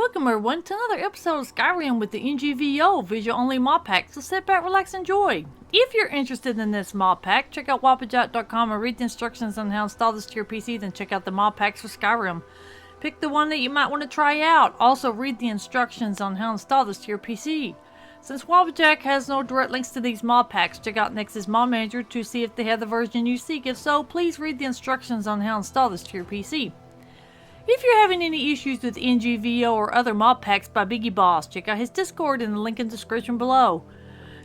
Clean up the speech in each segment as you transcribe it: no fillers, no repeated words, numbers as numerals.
welcome everyone to another episode of Skyrim with the NGVO visual-only Modpack, so sit back, relax, enjoy. If you're interested in this Modpack, check out Wabbajack.com and read the instructions on how to install this to your PC, then check out the Modpacks for Skyrim. Pick the one that you might want to try out. Also read the instructions on how to install this to your PC. Since Wabbajack has no direct links to these Modpacks, check out Nexus Mod Manager to see if they have the version you seek. If so, please read the instructions on how to install this to your PC. If you're having any issues with NGVO or other Modpacks by Biggie Boss, check out his Discord in the link in the description below.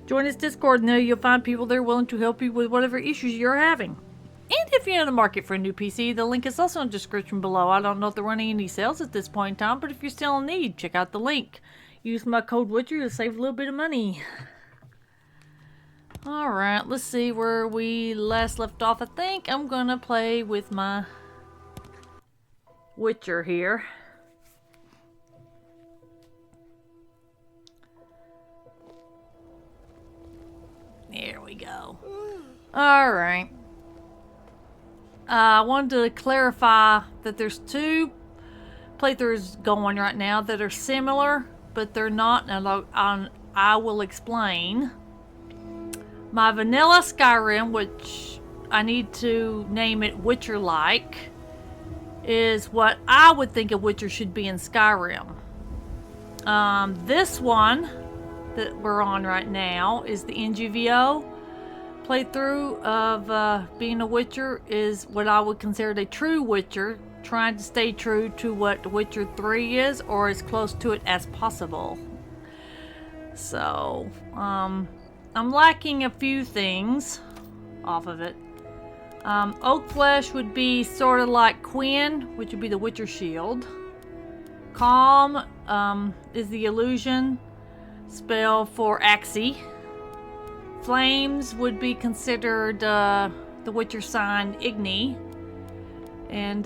Join his Discord and there you'll find people there willing to help you with whatever issues you're having. And if you're in the market for a new PC, the link is also in the description below. I don't know if they're running any sales at this point in time, but if you're still in need, check out the link. Use my code Witcher to save a little bit of money. Alright, let's see where we last left off. I think I'm gonna play with my Witcher here. There we go. Alright. I wanted to clarify that there's two playthroughs going right now that are similar, but they're not, and I will explain. My vanilla Skyrim, which I need to name it Witcher-like, is what I would think a Witcher should be in Skyrim. This one that we're on right now is the NGVO playthrough of being a Witcher, is what I would consider a true Witcher, trying to stay true to what Witcher 3 is, or as close to it as possible. So, I'm lacking a few things off of it. Oak Flesh would be sort of like Quinn, which would be the Witcher shield. Calm is the illusion spell for Axie. Flames would be considered the Witcher sign Igni. And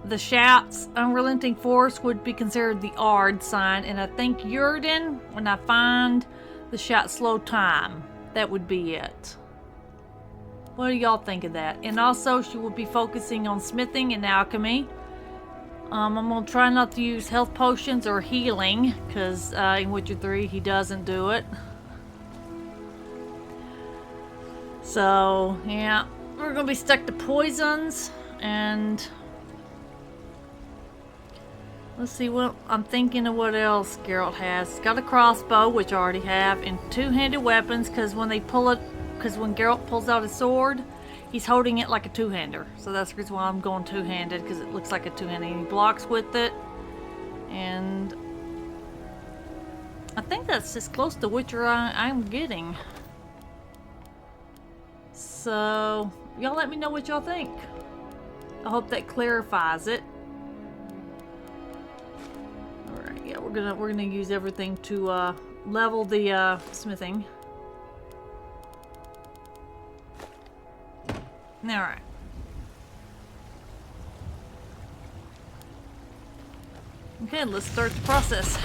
the Shouts, Unrelenting Force, would be considered the Ard sign. And I think Yurden, when I find the Shout Slow Time, that would be it. What do y'all think of that? And also, she will be focusing on smithing and alchemy. I'm going to try not to use health potions or healing, because in Witcher 3 he doesn't do it. So, yeah, we're going to be stuck to poisons, and let's see what I'm thinking of. What else Geralt has. He's got a crossbow, which I already have, and two-handed weapons, because when Geralt pulls out his sword, he's holding it like a two-hander. So that's the reason why I'm going two-handed, because it looks like a two-handed. He blocks with it. And I think that's as close to Witcher I'm getting. So, y'all let me know what y'all think. I hope that clarifies it. Alright, yeah, we're gonna use everything to level the smithing. Alright. Okay, let's start the process.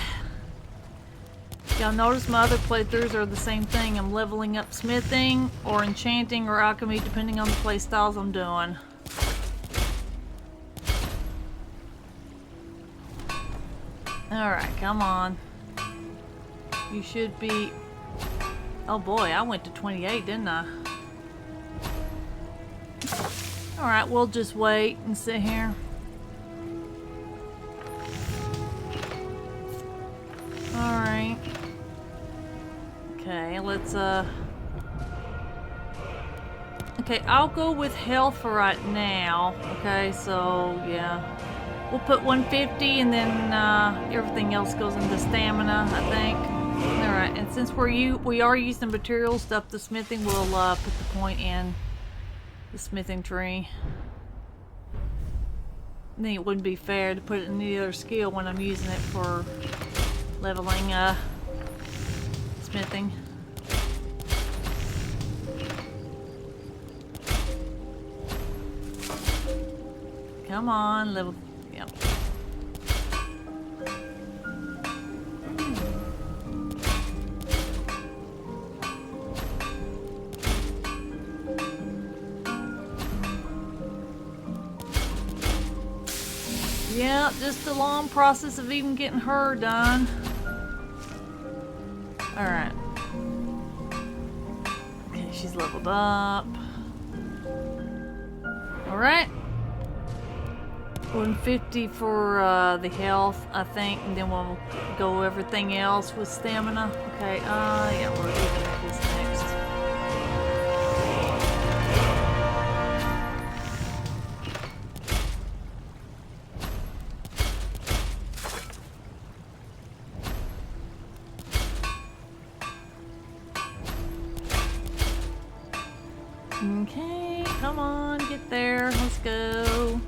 Y'all notice my other playthroughs are the same thing. I'm leveling up smithing or enchanting or alchemy depending on the playstyles I'm doing. Alright, come on. You should be... Oh boy, I went to 28, didn't I? Alright, we'll just wait and sit here. Alright. Okay, let's okay, I'll go with health for right now. Okay, so yeah. We'll put 150 and then everything else goes into stamina, I think. Alright, and since we are using materials to up the smithing, we'll put the point in the smithing tree. I think it wouldn't be fair to put it in any other skill when I'm using it for leveling smithing. Come on, level. Yep. Yeah, just a long process of even getting her done. Alright. Okay, she's leveled up. Alright. 150 for the health, I think, and then we'll go everything else with stamina. Okay, yeah, we're looking at this next. Okay, come on, get there. Let's go.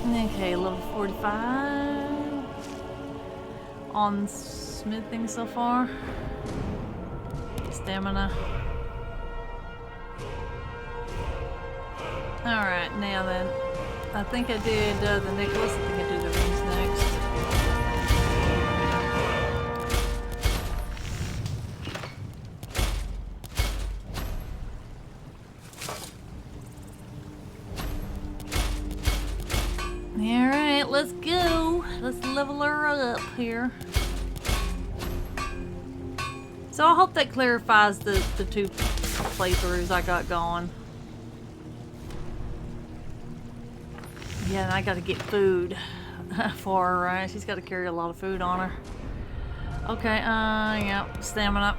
Okay, level 45 on smithing so far. Stamina. Alright, now then. I think I did the necklace. I think I did the rings next. Alright, let's go. Let's level her up here. So I hope that clarifies the two playthroughs I got going. Yeah, and I gotta get food for her, right? She's gotta carry a lot of food on her. Okay, yeah, stamina.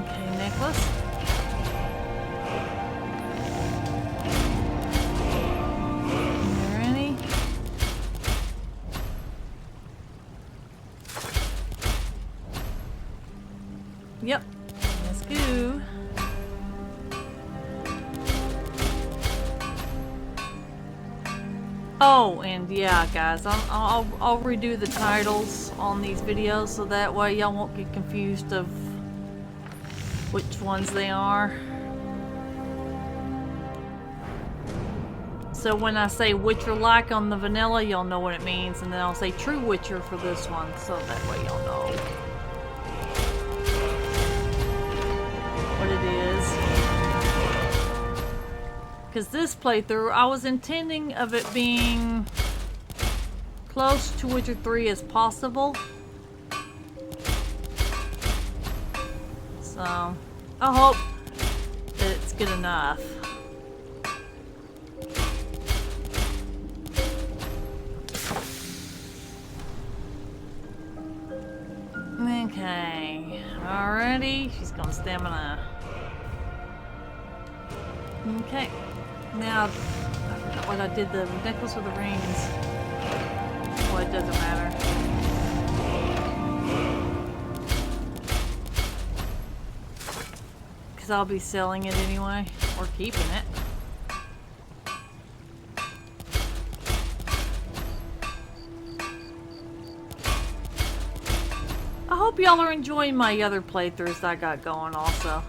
Okay, necklace. Ready? Yep, let's go. Oh, and yeah, guys, I'll redo the titles on these videos so that way y'all won't get confused of which ones they are. So when I say Witcher like on the vanilla, y'all know what it means, and then I'll say True Witcher for this one, so that way y'all know what it is. Because this playthrough, I was intending of it being close to Witcher 3 as possible. So, I hope that it's good enough. Okay, alrighty, she's gonna stamina. Okay. Now, I forgot what I did, the necklace or the rings. Well, it doesn't matter. Because I'll be selling it anyway, or keeping it. I hope y'all are enjoying my other playthroughs I got going also.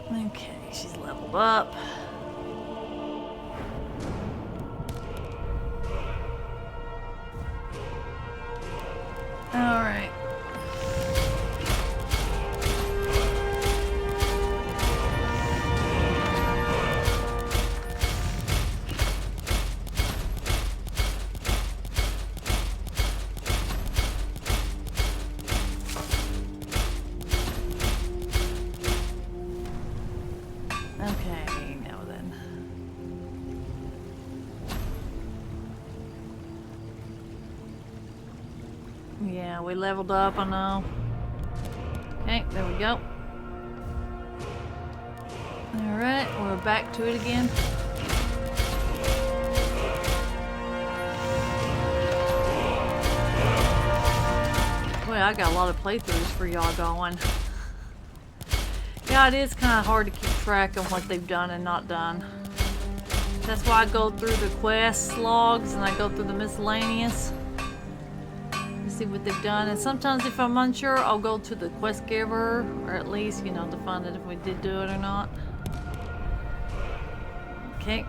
Okay, she's leveled up. All right. Okay, now then. Yeah, we leveled up, I know. Okay, there we go. Alright, we're back to it again. Well, I got a lot of playthroughs for y'all going. Yeah, it is kind of hard to keep track of what they've done and not done. That's why I go through the quest logs and I go through the miscellaneous to see what they've done. And sometimes if I'm unsure, I'll go to the quest giver, or at least, you know, to find out if we did do it or not. Okay.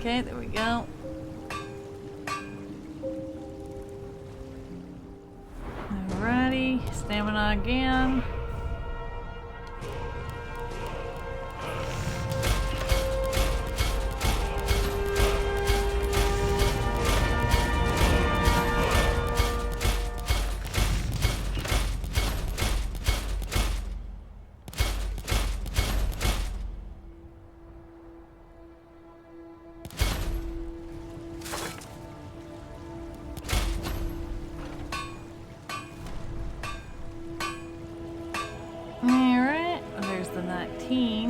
Okay, there we go. Alrighty, stamina again.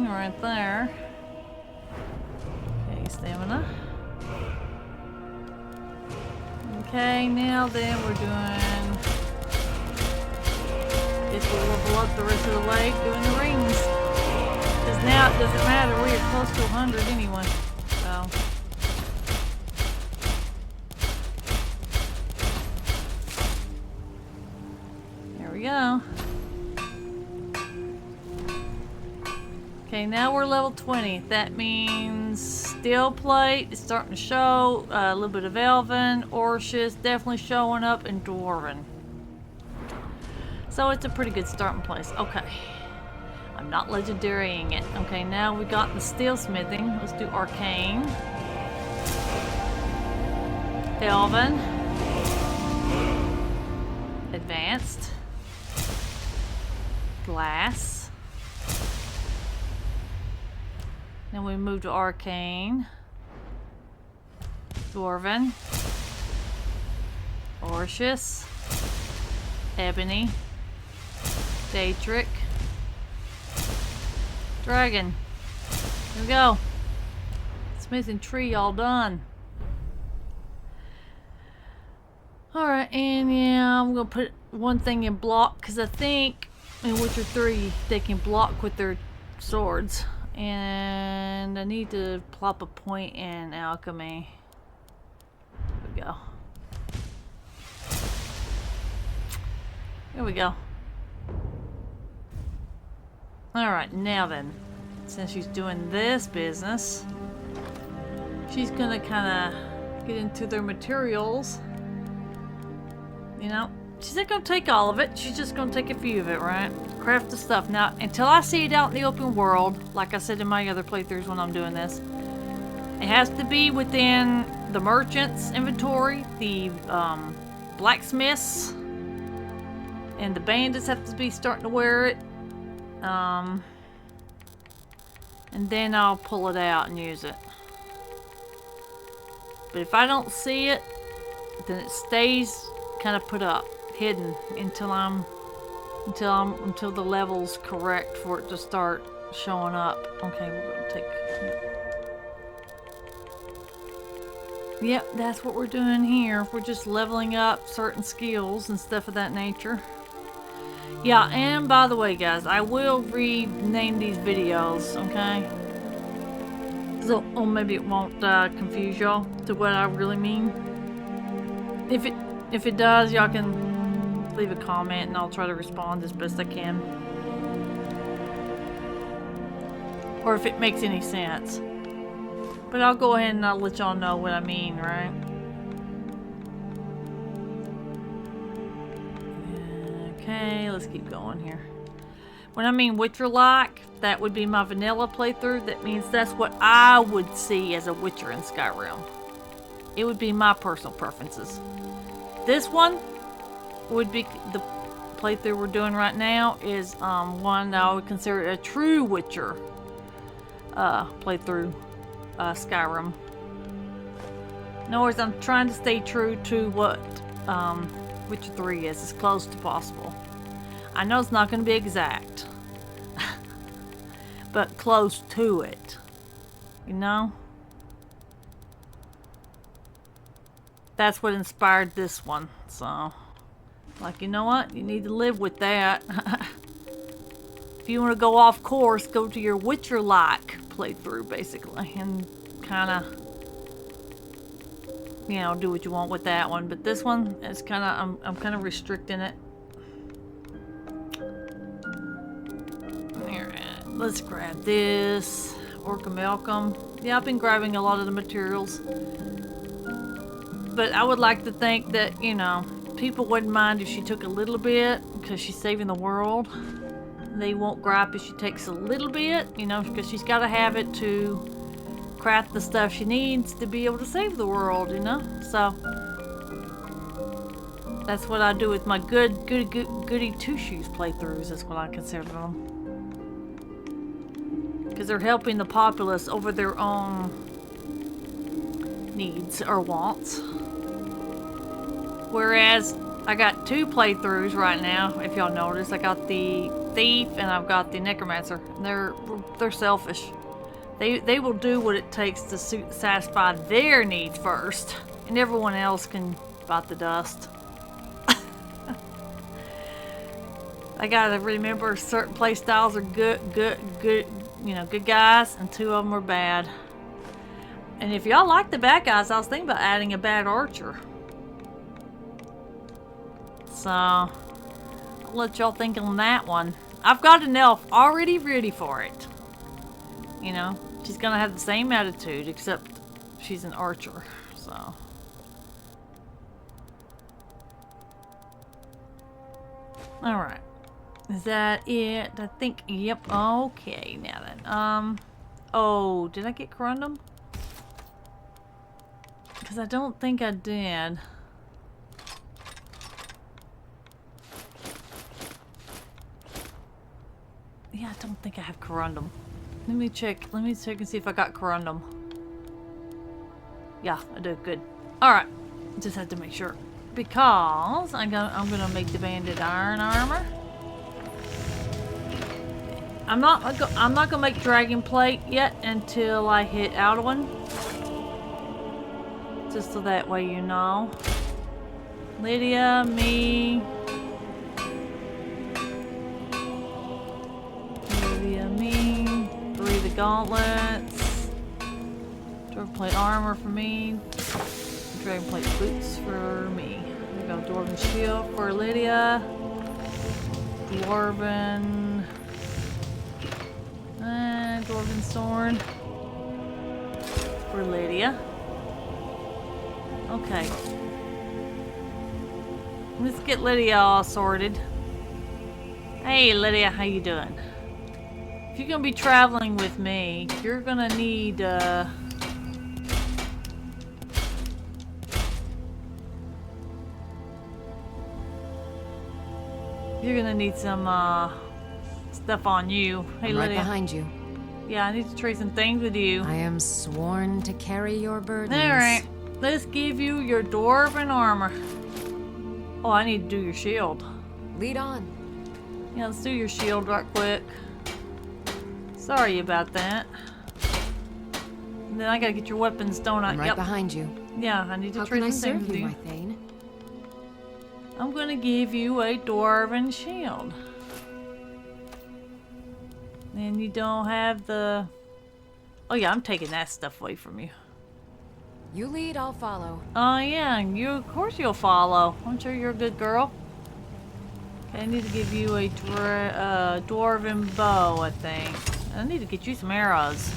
Right there. Okay, stamina. Okay, now then we're doing. Guess we'll level up the rest of the leg doing the rings. Because now it doesn't matter, we are close to 100 anyway. So. There we go. Okay, now we're level 20. That means steel plate is starting to show, a little bit of elven, Orcish definitely showing up, and dwarven. So it's a pretty good starting place. Okay, I'm not legendarying it. Okay, now we got the steel smithing. Let's do arcane, elven, advanced, glass. Then we move to arcane, dwarven, Orcish, ebony, daedric, dragon. Here we go. Smithing tree all done. Alright, and yeah, I'm gonna put one thing in block because I think in Witcher 3 they can block with their swords. And I need to plop a point in alchemy. There we go. There we go. Alright, now then. Since she's doing this business, she's gonna kinda get into their materials. You know? She's not gonna take all of it, she's just gonna take a few of it, right? Craft the stuff. Now, until I see it out in the open world, like I said in my other playthroughs when I'm doing this, it has to be within the merchant's inventory, the blacksmiths, and the bandits have to be starting to wear it. And then I'll pull it out and use it. But if I don't see it, then it stays kind of put up, hidden until the level's correct for it to start showing up. Okay, we're gonna take. Yep, that's what we're doing here. We're just leveling up certain skills and stuff of that nature. Yeah, and by the way, guys, I will rename these videos, okay? So, or maybe it won't confuse y'all to what I really mean. If it does, y'all can leave a comment and I'll try to respond as best I can. Or if it makes any sense. But I'll go ahead and I'll let y'all know what I mean, right? Okay, let's keep going here. When I mean Witcher-like, that would be my vanilla playthrough. That means that's what I would see as a Witcher in Skyrim. It would be my personal preferences. This one would be the playthrough we're doing right now is one that I would consider a true Witcher playthrough, Skyrim. In other words, I'm trying to stay true to what Witcher 3 is as close as possible. I know it's not going to be exact, but close to it, you know? That's what inspired this one, so, like, you know what? You need to live with that. If you want to go off course, go to your Witcher-like playthrough, basically, and kind of, you know, do what you want with that one. But this one, it's kind of, I'm kind of restricting it. Here, let's grab this. Orca Malcolm. Yeah, I've been grabbing a lot of the materials. But I would like to think that, you know, people wouldn't mind if she took a little bit because she's saving the world. They won't gripe if she takes a little bit, you know, because she's got to have it to craft the stuff she needs to be able to save the world, you know? So that's what I do with my goody two-shoes playthroughs. That's what I consider them. Because they're helping the populace over their own needs or wants. Whereas I got 2 playthroughs right now, if y'all notice. I got the Thief and I've got the Necromancer. They're selfish. They will do what it takes to satisfy their needs first, and everyone else can bite the dust. I gotta remember certain play styles are good, you know, good guys, and 2 of them are bad. And if y'all like the bad guys, I was thinking about adding a bad archer. So I'll let y'all think on that one. I've got an elf already ready for it. You know, she's gonna have the same attitude, except she's an archer, so. Alright. Is that it? I think, yep, okay, now then. Oh, did I get corundum? Because I don't think I did. Yeah, I don't think I have corundum. Let me check and see if I got corundum. Yeah, I do, good. Alright, just had to make sure. Because I'm gonna make the banded iron armor. I'm not gonna make dragon plate yet until I hit Alduin. Just so that way you know. Lydia, me. Lydia, me. 3 of the gauntlets. Dragon plate armor for me. Dragon plate boots for me. There we go. Dwarven shield for Lydia. Dwarven. Dwarven sword for Lydia. Okay. Let's get Lydia all sorted. Hey Lydia, how you doing? If you're gonna be traveling with me, you're gonna need you're gonna need some stuff on you. Hey I'm Lydia. right behind you. Yeah, I need to trade some things with you. I am sworn to carry your burdens. Alright, let's give you your dwarven armor. Oh, I need to do your shield. Lead on. Yeah, let's do your shield right quick. Sorry about that. And then I gotta get your weapons, don't I? I'm right behind you. Yeah, I need to How trade can I some things serve with you, you. my Thane? I'm gonna give you a dwarven shield. And you don't have the... Oh yeah, I'm taking that stuff away from you. You lead, I'll follow. Oh yeah, of course you'll follow. I'm sure you're a good girl. Okay, I need to give you a dwarven bow, I think. I need to get you some arrows.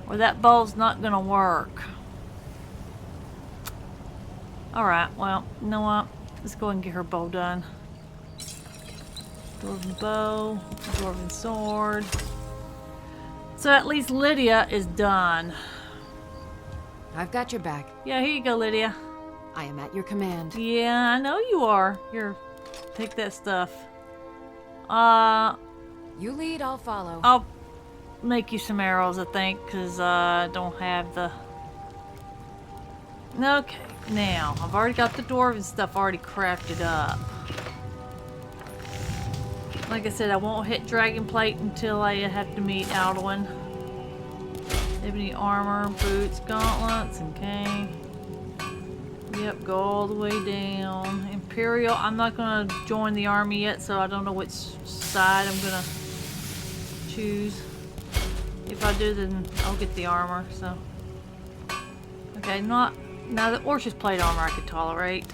Or that bow's not gonna work. Alright, well, you know what? Let's go ahead and get her bow done. Dwarven bow, dwarven sword. So at least Lydia is done. I've got your back. Yeah, here you go, Lydia. I am at your command. Yeah, I know you are. Here, take that stuff. You lead, I'll follow. I'll make you some arrows, I think, because I don't have the... Okay, now, I've already got the dwarven stuff already crafted up. Like I said, I won't hit dragon plate until I have to meet Alduin. Ebony armor, boots, gauntlets, okay. Yep, go all the way down. Imperial, I'm not gonna join the army yet, so I don't know which side I'm gonna choose. If I do, then I'll get the armor, so. Okay, now the Orchis plate armor I could tolerate.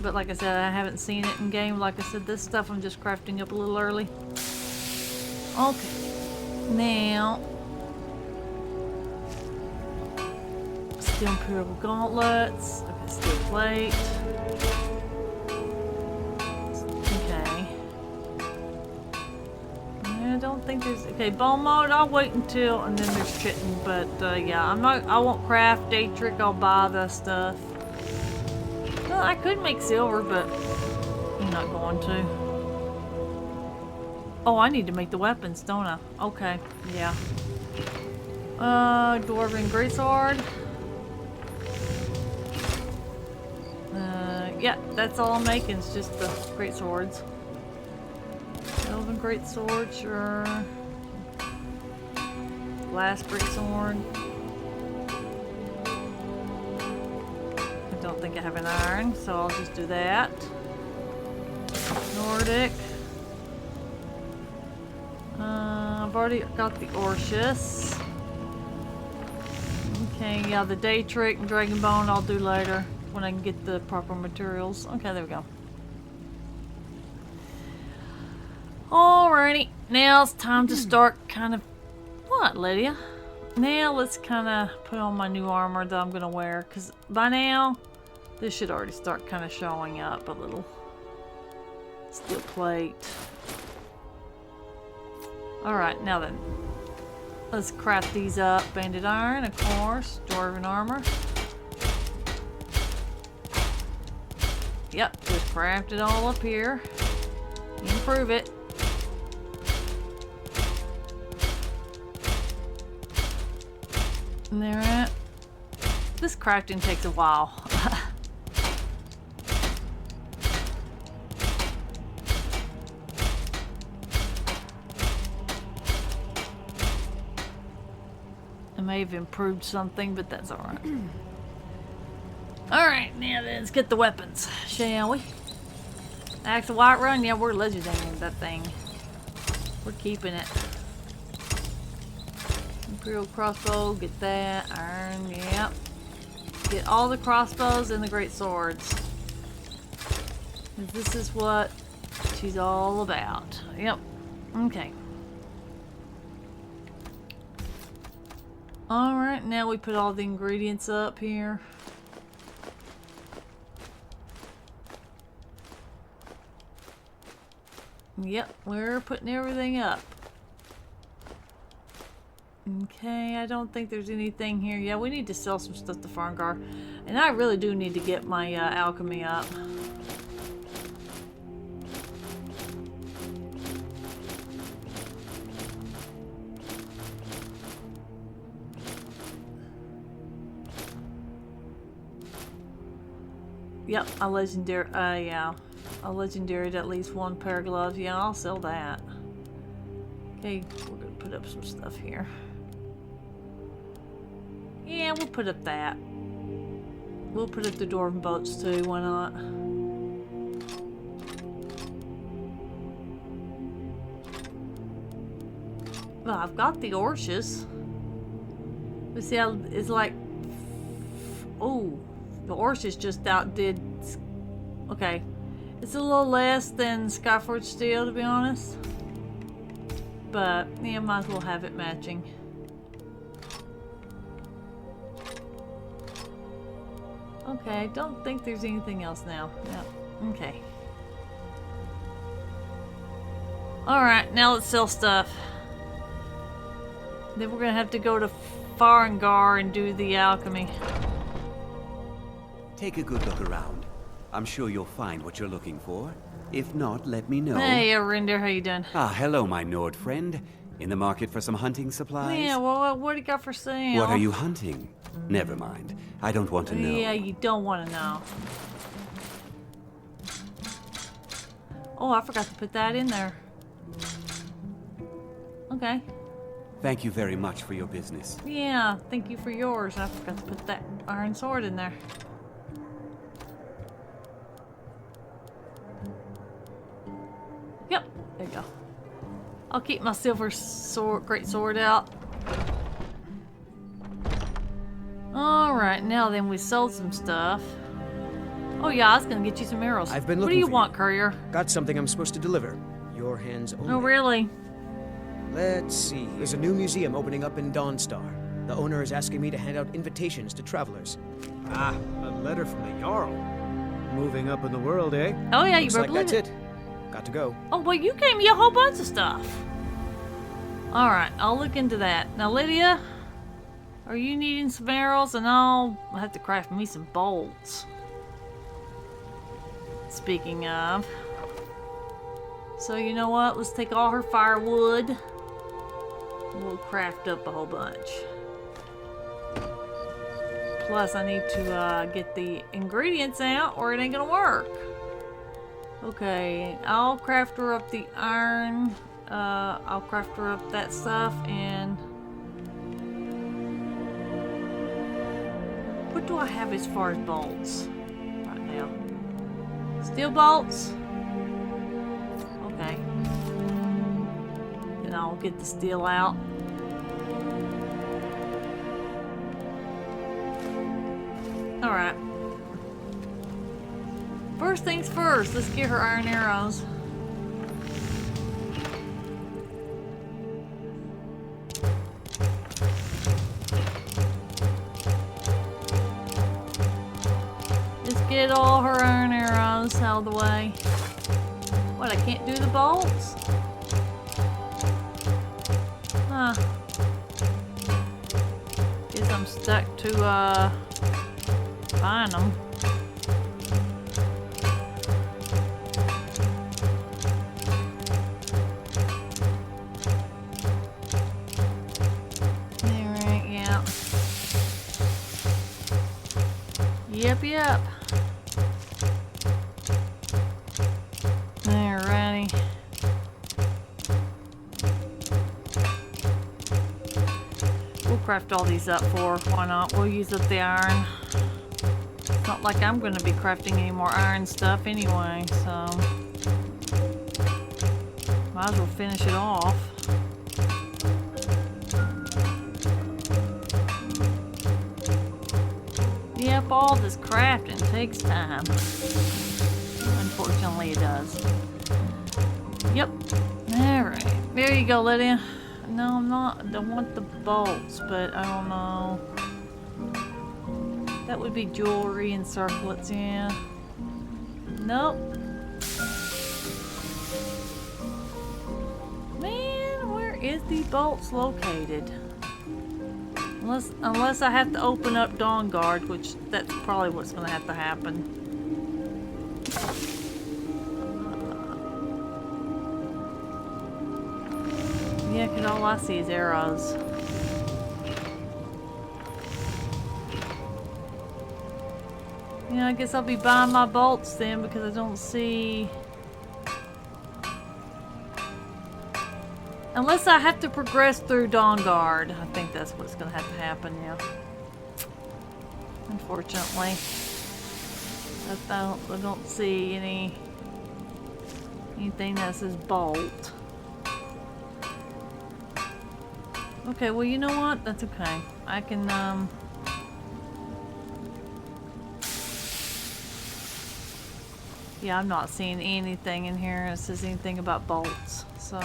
But like I said, I haven't seen it in game. Like I said, this stuff I'm just crafting up a little early. Okay. Now, Steel Imperial Gauntlets. Okay, steel plate. Okay. I don't think there's... Okay, bone mode, I'll wait until... And then there's kitten, but yeah, I won't craft day trick, I'll buy the stuff. Well, I could make silver, but I'm not going to. Oh, I need to make the weapons, don't I? Okay, yeah. Dwarven Greatsword. Yeah, that's all I'm making, it's just the Greatswords. Elven Greatsword, sure. Glass Greatsword. I don't think I have an iron, so I'll just do that. Nordic. I've already got the Orchis. Okay, yeah, the day trick and dragon bone I'll do later when I can get the proper materials. Okay, there we go. Alrighty, now it's time to start kind of... What, Lydia? Now let's kind of put on my new armor that I'm going to wear, because by now this should already start kind of showing up a little. Steel plate. Alright, now then. Let's craft these up. Banded iron, of course. Dwarven armor. Yep, just craft it all up here. Improve it. And there at. This crafting takes a while. I may have improved something, but that's alright. Alright, now then, let's get the weapons, shall we? Axe of Whiterun? Yeah, we're legendary that thing. We're keeping it. Imperial crossbow, get that. Iron, yep. Get all the crossbows and the great swords. This is what she's all about. Yep. Okay. Alright, now we put all the ingredients up here. Yep, we're putting everything up. Okay, I don't think there's anything here. Yeah, we need to sell some stuff to Farngar. And I really do need to get my alchemy up. Yep, a legendary, yeah. A legendary to at least one pair of gloves. Yeah, I'll sell that. Okay, we're gonna put up some stuff here. Yeah, we'll put up that. We'll put up the dwarven boats too, why not? Well, I've got the Orchis. But see how it's like... Oh, the Orchis just outdid... Okay. It's a little less than Skyforge Steel, to be honest. But, yeah, might as well have it matching. Okay, I don't think there's anything else now. Yep. Okay. Alright, now let's sell stuff. Then we're gonna have to go to Farngar and do the alchemy. Take a good look around. I'm sure you'll find what you're looking for. If not, let me know. Hey, Arinder, how you doing? Ah, hello, my Nord friend. In the market for some hunting supplies? Yeah, well, what do you got for sale? What are you hunting? Never mind. I don't want to know. Yeah, you don't want to know. Oh, I forgot to put that in there. Okay. Thank you very much for your business. Yeah, thank you for yours. I forgot to put that iron sword in there. Yep, there you go. I'll keep my silver sword, great sword out. Alright, now then we sold some stuff. Oh yeah, I was gonna get you some arrows. I've been looking What do you for want, courier? Got something I'm supposed to deliver. Your hands only. Oh really? Let's see. There's a new museum opening up in Dawnstar. The owner is asking me to hand out invitations to travelers. Ah, a letter from the Jarl. Moving up in the world, eh? Oh yeah, you Looks better like believe that's it. it. Got to go. Oh, well, you gave me a whole bunch of stuff. Alright, I'll look into that. Now, Lydia, are you needing some arrows? And I'll have to craft me some bolts. Speaking of. So, you know what? Let's take all her firewood. We'll craft up a whole bunch. Plus, I need to get the ingredients out or it ain't gonna work. Okay, I'll craft her up the iron. I'll craft her up that stuff, and what do I have as far as bolts right now? Steel bolts? Okay. Then I'll get the steel out. Alright. First things first, let's get her iron arrows. Let's get all her iron arrows out of the way. What, I can't do the bolts? Huh. Guess I'm stuck to, find them. Alright, yeah. Yep. Alrighty. We'll craft all these up for her. Why not? We'll use up the iron. It's not like I'm going to be crafting any more iron stuff anyway, so might as well finish it off. Yep, all this crafting takes time. Unfortunately, it does. Yep. Alright. There you go, Lydia. No, I'm not. I don't want the bolts, but I don't know. That would be jewelry and circlets, yeah. Nope. Man, where is the bolts located? Unless I have to open up Dawn Guard, which that's probably what's going to have to happen. Yeah, because all I see is arrows. Yeah, I guess I'll be buying my bolts then because I don't see... Unless I have to progress through Dawn Guard. I think that's what's going to have to happen, yeah. Unfortunately. I don't see anything that says bolt. Okay, well, you know what? That's okay. I can, yeah, I'm not seeing anything in here that says anything about bolts, so...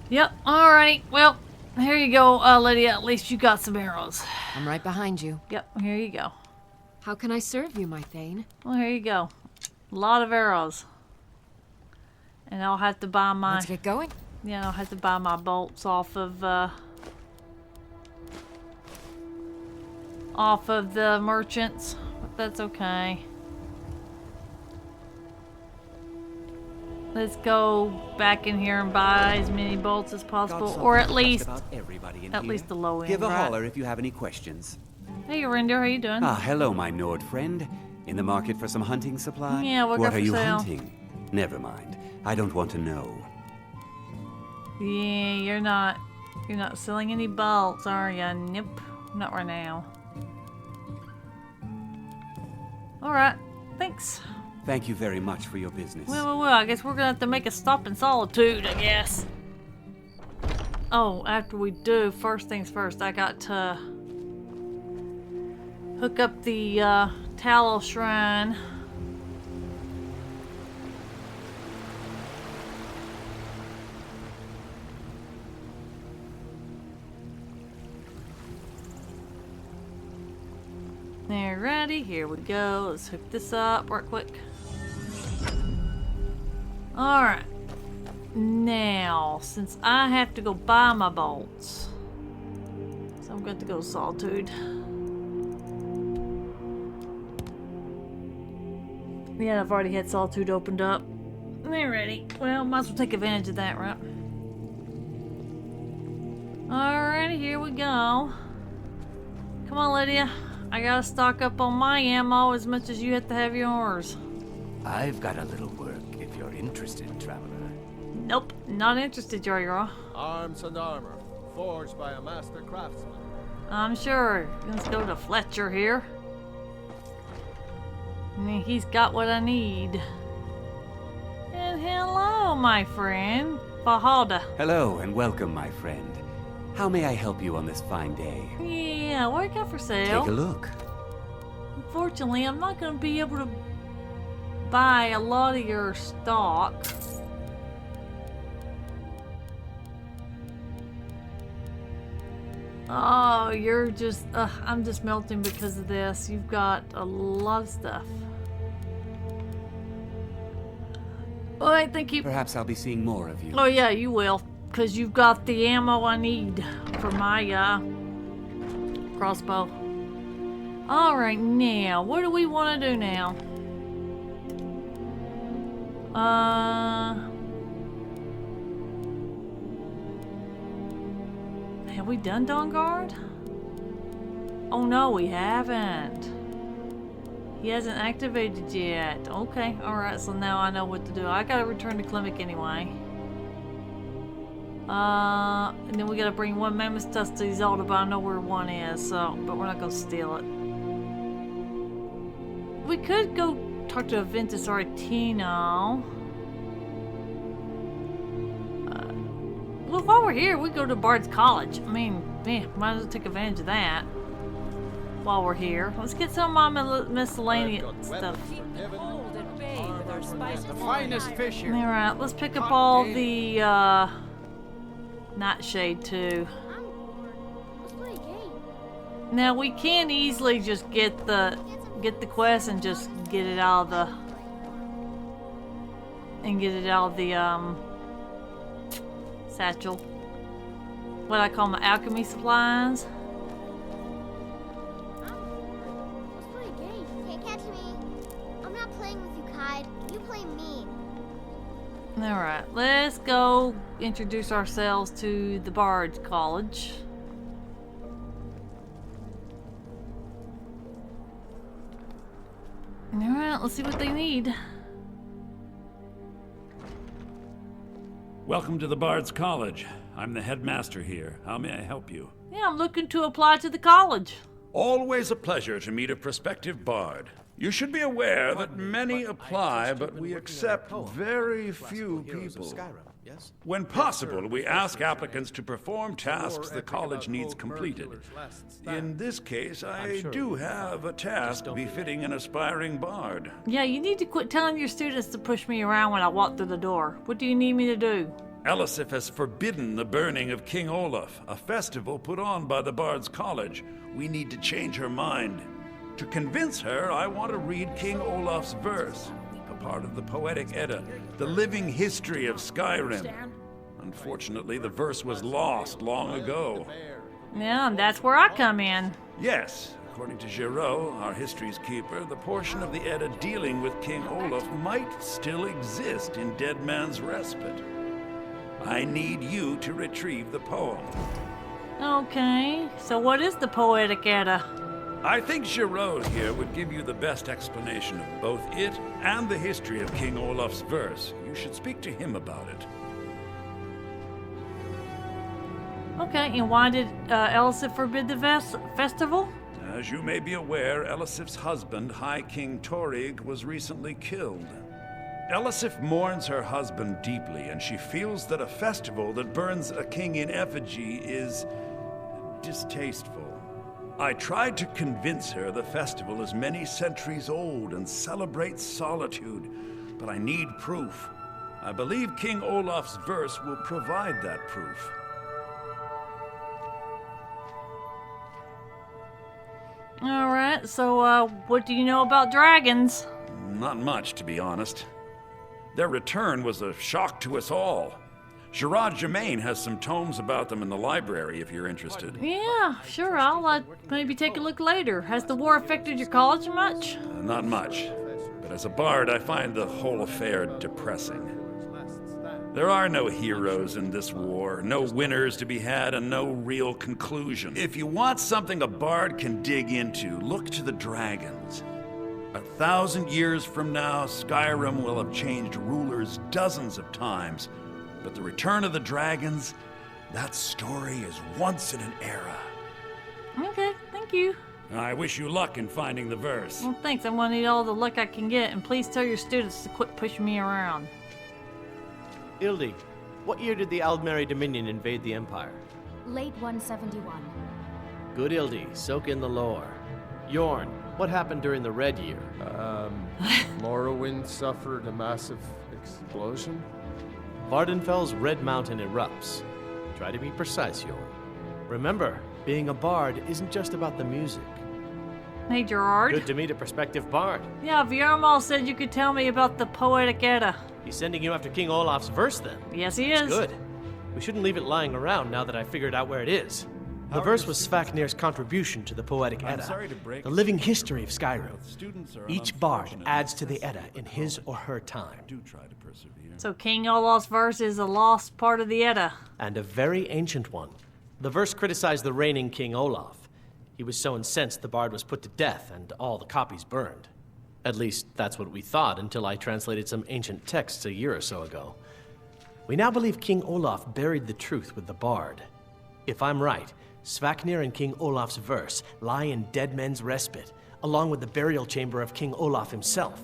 Yep, alright. Well, here you go, Lydia. At least you got some arrows. I'm right behind you. Yep, here you go. How can I serve you, my Thane? Well, here you go. A lot of arrows. And I'll have to buy my... Let's get going. Yeah, I'll have to buy my bolts off of the merchants. But that's okay. Let's go back in here and buy as many bolts as possible, or at least the low end. Give a right? holler if you have any questions. Hey, Render, how you doing? Ah, hello, my Nord friend. In the market for some hunting supply? Yeah, what What got are for you sale? hunting? Never mind. I don't want to know. Yeah, you're not selling any bolts, are ya? Nope, not right now. All right, thanks. Thank you very much for your business. Well, I guess we're gonna have to make a stop in Solitude, I guess. Oh, after we do, first things first, I got to hook up the Tallow Shrine. There, ready? Here we go. Let's hook this up real quick. Alright. Now, since I have to go buy my bolts, so I'm going to go Sawtooth. Yeah, I've already had Sawtooth opened up. They're ready. Well, might as well take advantage of that, right? Alrighty, here we go. Come on, Lydia. I gotta stock up on my ammo as much as you have to have yours. I've got a little work if you're interested, traveler. Nope, not interested, Joyrah. Arms and armor, forged by a master craftsman. I'm sure. Let's go to Fletcher here. He's got what I need. And hello, my friend. Fahalda. Hello and welcome, my friend. How may I help you on this fine day? Yeah, what you got for sale? Take a look. Unfortunately, I'm not going to be able to buy a lot of your stock. Oh, you're just... I'm just melting because of this. You've got a lot of stuff. Alright, thank you. Perhaps I'll be seeing more of you. Oh yeah, you will. Because you've got the ammo I need for my crossbow. Alright, now, what do we want to do now? Have we done Dawn Guard? Oh no, we haven't. He hasn't activated yet. Okay, alright, so now I know what to do. I gotta return to Klimek anyway. And then we gotta bring one Mammoth Tusk to Zelda, but I know where one is, so, but we're not gonna steal it. We could go talk to Aventus Artino. Well, while we're here, we go to Bard's College. I mean, yeah, might as well take advantage of that while we're here. Let's get some of my miscellaneous stuff. The finest fish here. Alright, let's pick up all the Nightshade too. Now we can easily just get the quest and just get it out of the satchel. What I call my alchemy supplies. Alright, let's go introduce ourselves to the Bard's College. Alright, let's see what they need. Welcome to the Bard's College. I'm the headmaster here. How may I help you? Yeah, I'm looking to apply to the college. Always a pleasure to meet a prospective bard. You should be aware that many apply, but we accept very few people. Skyrim, yes? When possible, we ask applicants to perform tasks the college needs completed. In this case, I do have a task befitting an aspiring bard. Yeah, you need to quit telling your students to push me around when I walk through the door. What do you need me to do? Elisif has forbidden the burning of King Olaf, a festival put on by the Bard's College. We need to change her mind. To convince her, I want to read King Olaf's verse, a part of the Poetic Edda, the living history of Skyrim. Unfortunately, the verse was lost long ago. Yeah, and that's where I come in. Yes, according to Giraud, our history's keeper, the portion of the Edda dealing with King Olaf might still exist in Dead Man's Respite. I need you to retrieve the poem. Okay, so what is the Poetic Edda? I think Giraud here would give you the best explanation of both it and the history of King Olaf's verse. You should speak to him about it. Okay, and why did Elisif forbid the festival? As you may be aware, Elisif's husband, High King Torig, was recently killed. Elisif mourns her husband deeply, and she feels that a festival that burns a king in effigy is distasteful. I tried to convince her the festival is many centuries old and celebrates solitude, but I need proof. I believe King Olaf's verse will provide that proof. Alright, so, what do you know about dragons? Not much, to be honest. Their return was a shock to us all. Gerard Germain has some tomes about them in the library if you're interested. Yeah, sure, I'll maybe take a look later. Has the war affected your college much? Not much. But as a bard, I find the whole affair depressing. There are no heroes in this war, no winners to be had, and no real conclusion. If you want something a bard can dig into, look to the dragons. 1,000 years from now, Skyrim will have changed rulers dozens of times. But the return of the dragons, that story is once in an era. Okay, thank you. I wish you luck in finding the verse. Well, thanks. I'm gonna need all the luck I can get, and please tell your students to quit pushing me around. Ildi, what year did the Aldmeri Dominion invade the Empire? Late 171. Good Ildi, soak in the lore. Yorn, what happened during the Red Year? Morrowind suffered a massive explosion. Vardenfell's Red Mountain erupts. Try to be precise, Yorn. Remember, being a bard isn't just about the music. Hey, Gerard. Good to meet a prospective bard. Yeah, Viermal said you could tell me about the Poetic Edda. He's sending you after King Olaf's verse, then? Yes, he is. Good. We shouldn't leave it lying around now that I figured out where it is. The verse was Svafnir's contribution to the Poetic Edda, sorry to break the living history of Skyrim. Students are Each bard adds to the Edda in his or her time. do try to persevere. So King Olaf's verse is a lost part of the Edda. And a very ancient one. The verse criticized the reigning King Olaf. He was so incensed the bard was put to death and all the copies burned. At least, that's what we thought until I translated some ancient texts a year or so ago. We now believe King Olaf buried the truth with the bard. If I'm right, Svafnir and King Olaf's verse lie in Dead Men's Respite, along with the burial chamber of King Olaf himself.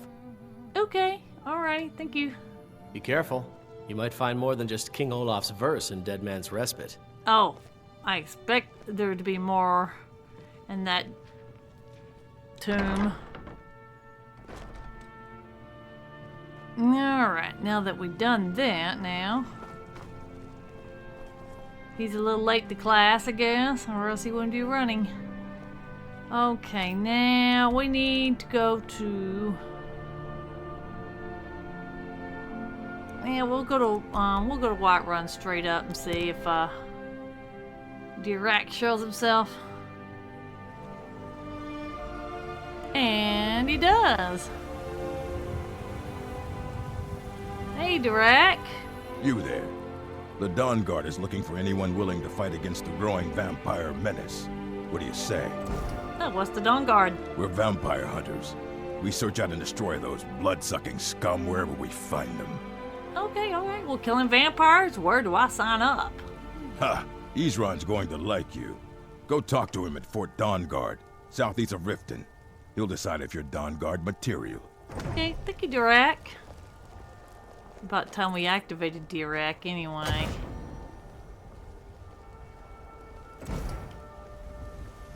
Okay, alright, thank you. Be careful. You might find more than just King Olaf's verse in Dead Man's Respite. Oh, I expect there to be more in that tomb. Alright, now that we've done that now. He's a little late to class, I guess, or else he wouldn't be running. Okay, now we need to go to... Yeah, we'll go to Whiterun straight up and see if Dirac shows himself. And he does. Hey, Dirac. You there. The Dawn Guard is looking for anyone willing to fight against the growing vampire menace. What do you say? Oh, what's the Dawn Guard? We're vampire hunters. We search out and destroy those blood-sucking scum wherever we find them. Okay, alright. Well, killing vampires, where do I sign up? Ha! Isran's going to like you. Go talk to him at Fort Dawn Guard, southeast of Riften. He'll decide if you're Dawn Guard material. Okay, thank you, Dirac. About time we activated Dirac anyway.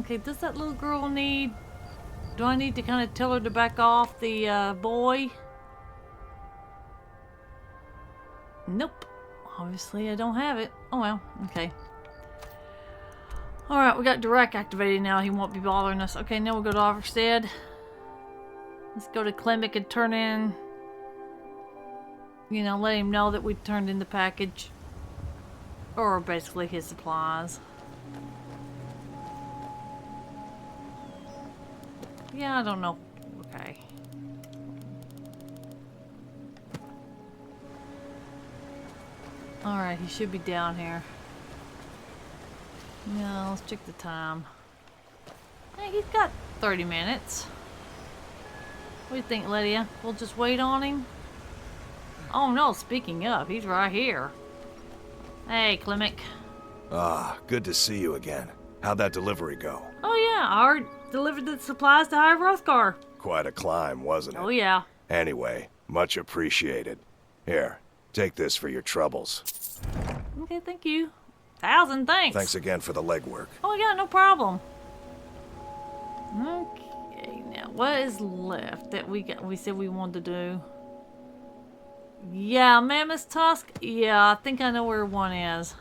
Okay, does that little girl need... Do I need to kind of tell her to back off the boy? Nope. Obviously I don't have it. Oh well, okay. Alright, we got Dirac activated now. He won't be bothering us. Okay, now we'll go to Overstead. Let's go to Klimek and turn in... You know, let him know that we turned in the package. Or basically his supplies. Yeah, I don't know. Okay. Alright, he should be down here. Yeah, let's check the time. Hey, he's got 30 minutes. What do you think, Lydia? We'll just wait on him? Oh no, speaking of, he's right here. Hey, Klimek. Ah, good to see you again. How'd that delivery go? Oh yeah, I delivered the supplies to High Rothgar. Quite a climb, wasn't it? Oh yeah. Anyway, much appreciated. Here, take this for your troubles. Okay, thank you. 1,000 thanks. Thanks again for the legwork. Oh yeah, no problem. Okay, now what is left that we said we wanted to do? Yeah, Mammoth Tusk. Yeah, I think I know where one is.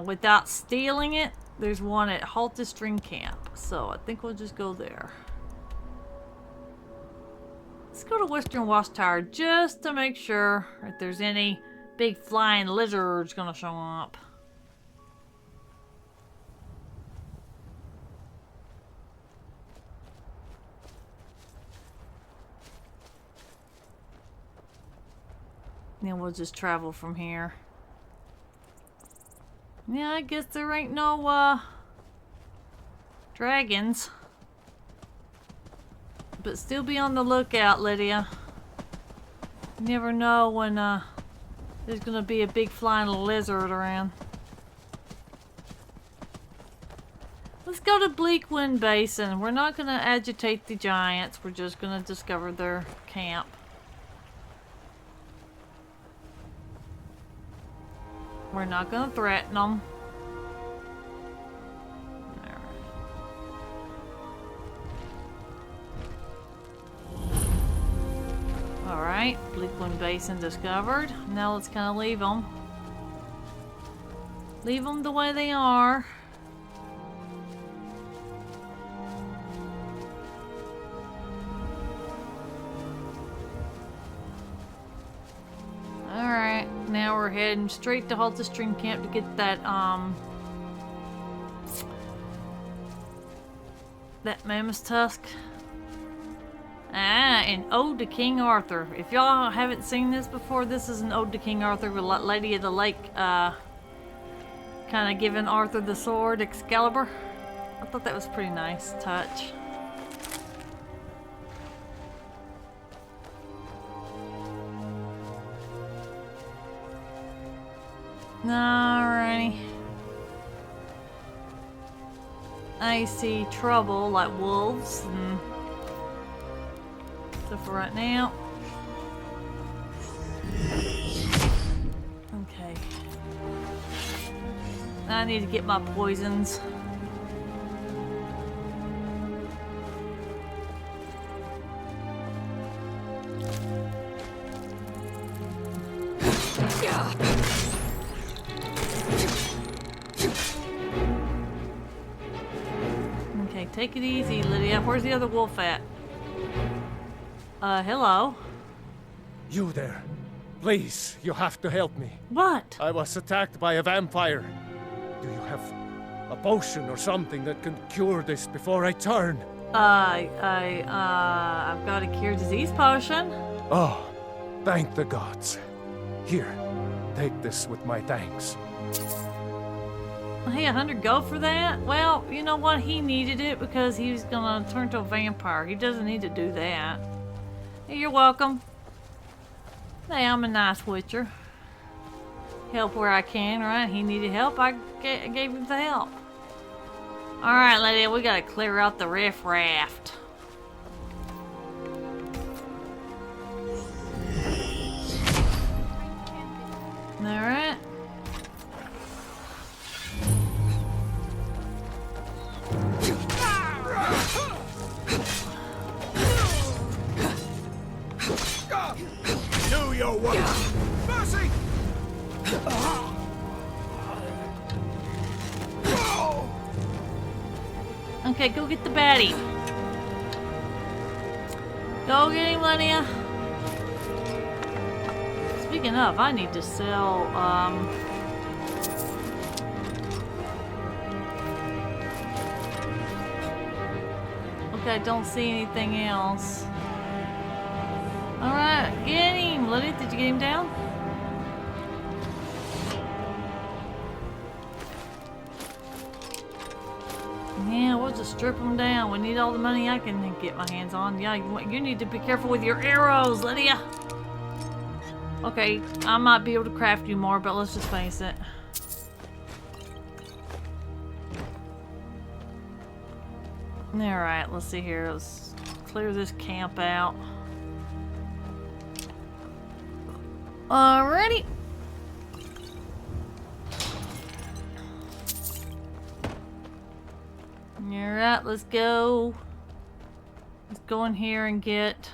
Without stealing it, there's one at Haltestring Camp. So I think we'll just go there. Let's go to Western Watchtower just to make sure if there's any big flying lizards gonna show up. Then we'll just travel from here. Yeah, I guess there ain't no dragons. But still be on the lookout, Lydia. You never know when there's gonna be a big flying lizard around. Let's go to Bleakwind Basin. We're not gonna agitate the giants. We're just gonna discover their camp. We're not gonna threaten them. Alright, Bleakwind Basin discovered. Now let's kind of leave them. Leave them the way they are. Alright, now we're heading straight to Halta Stream Camp to get that, that mammoth tusk. Ah, an ode to King Arthur. If y'all haven't seen this before, this is an ode to King Arthur with Lady of the Lake, kind of giving Arthur the sword, Excalibur. I thought that was a pretty nice touch. Alrighty. I see trouble like wolves and so for right now. Okay. I need to get my poisons. Okay, take it easy, Lydia. Where's the other wolf at? Hello. You there. Please, you have to help me. What? I was attacked by a vampire. Do you have a potion or something that can cure this before I turn? I've got a cure disease potion. Oh, thank the gods. Here, take this with my thanks. Hey, 100 gold for that? Well, you know what? He needed it because he was gonna turn to a vampire. He doesn't need to do that. Hey, you're welcome. Hey, I'm a nice witcher. Help where I can, right? He needed help. I gave him the help. Alright, lady, we gotta clear out the riff-raft. Alright. Do your work! Mercy! Okay, go get the baddie. Go get him, Lydia. Speaking of, I need to sell, okay, I don't see anything else. Alright, get him! Lydia, did you get him down? Yeah, we'll just strip them down. We need all the money I can get my hands on. Yeah, you need to be careful with your arrows, Lydia. Okay, I might be able to craft you more, but let's just face it. Alright, let's see here. Let's clear this camp out. Alrighty. Alright, let's go. Let's go in here and get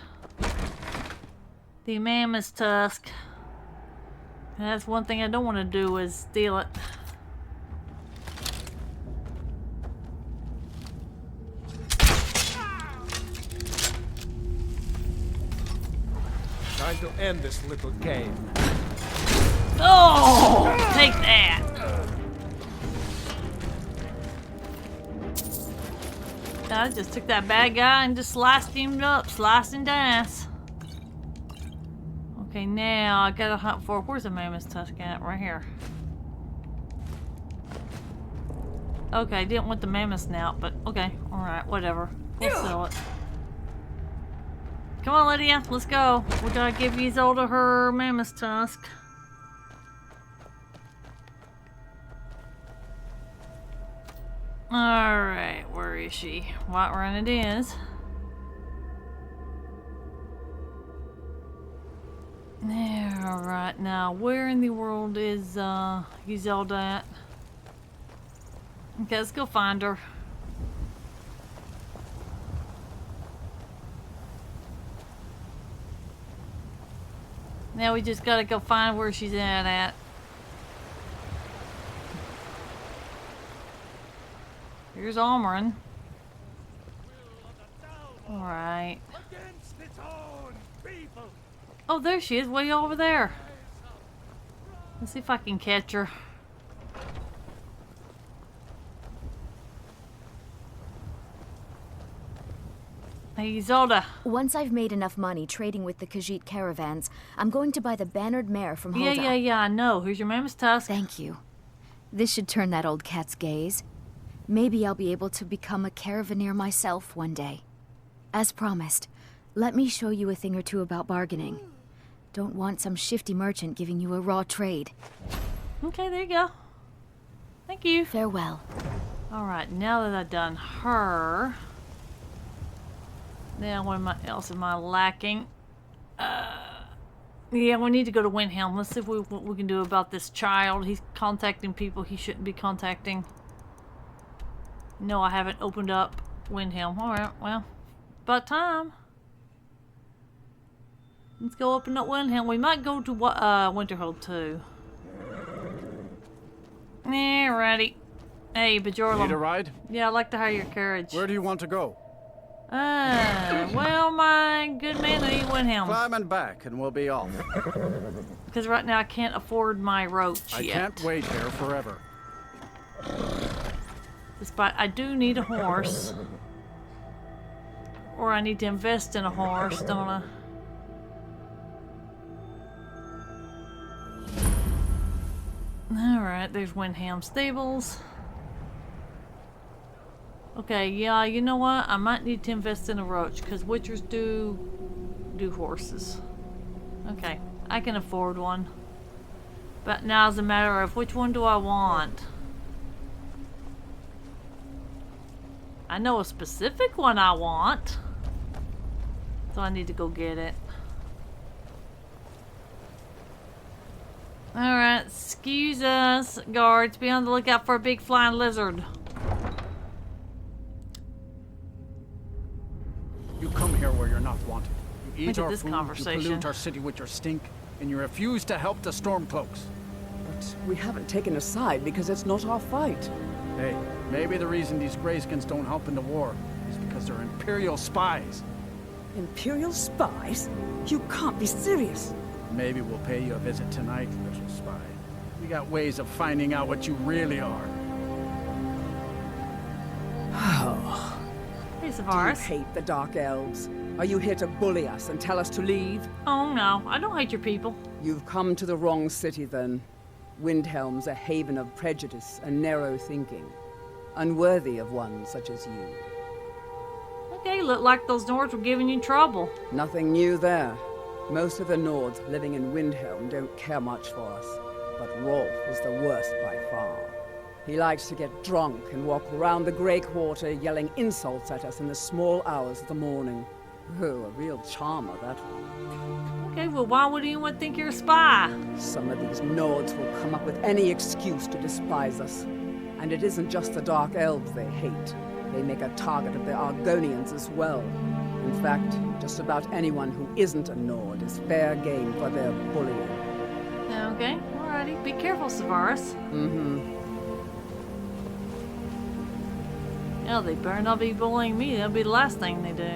the mammoth tusk. And that's one thing I don't want to do is steal it. Time to end this little game. Oh, take that. I just took that bad guy and just sliced him up, slice and dice. Okay, now I gotta hunt for, where's the mammoth tusk at? Right here. Okay, didn't want the mammoth snout, but okay, alright, whatever. We'll sell it. Come on, Lydia, let's go. We gotta give Isolde her mammoth tusk. Alright, where is she? White Run it is. There, alright, now where in the world is Isolde at? Okay, let's go find her. Now we just gotta go find where she's at. Here's Almarin. Alright. Oh, there she is, way over there. Let's see if I can catch her. Hey, Isolde. Once I've made enough money trading with the Khajiit caravans, I'm going to buy the bannered mare from Hulda. Yeah, I know. Here's your mammoth tusk. Thank you. This should turn that old cat's gaze. Maybe I'll be able to become a caravaneer myself one day. As promised, let me show you a thing or two about bargaining. Don't want some shifty merchant giving you a raw trade. Okay, there you go. Thank you. Farewell. Alright, now that I've done her... Now, what else am I lacking? Yeah, we need to go to Windhelm. Let's see what we can do about this child. He's contacting people he shouldn't be contacting. No, I haven't opened up Windhelm. Alright, well, about time. Let's go open up Windhelm. We might go to Winterhold too. Alrighty. Hey, Bajorlum. Need a ride? Yeah, I'd like to hire your carriage. Where do you want to go? Well, my good man, I need Windhelm. Climb and back, and we'll be off. Because right now I can't afford my roach I yet. can't wait here forever. Despite, I do need a horse. Or I need to invest in a horse, don't I? Alright, there's Windhelm Stables. Okay, yeah, you know what? I might need to invest in a roach, because witchers do horses. Okay, I can afford one. But now it's a matter of which one do I want? I know a specific one I want. So I need to go get it. Alright, excuse us, guards. Be on the lookout for a big flying lizard. You come here where you're not wanted. You eat Look at our this food, conversation. you pollute our city with your stink, and you refuse to help the Stormcloaks. But we haven't taken a side because it's not our fight. Hey, maybe the reason these Greyskins don't help in the war is because they're Imperial spies. Imperial spies? You can't be serious. Maybe we'll pay you a visit tonight, little spy. We got ways of finding out what you really are. Hey, Do you Savaris. hate the Dark Elves? Are you here to bully us and tell us to leave? Oh no, I don't hate your people. You've come to the wrong city then. Windhelm's a haven of prejudice and narrow thinking. Unworthy of one such as you. Okay, look like those Nords were giving you trouble. Nothing new there. Most of the Nords living in Windhelm don't care much for us. But Rolf is the worst by far. He likes to get drunk and walk around the Grey Quarter yelling insults at us in the small hours of the morning. Oh, a real charmer, that one. Okay, well why would anyone think you're a spy? Some of these Nords will come up with any excuse to despise us. And it isn't just the Dark Elves they hate. They make a target of the Argonians as well. In fact, just about anyone who isn't a Nord is fair game for their bullying. Okay, alrighty. Be careful, Savaris. Mm-hmm. Yeah, they better not be bullying me. That'll be the last thing they do.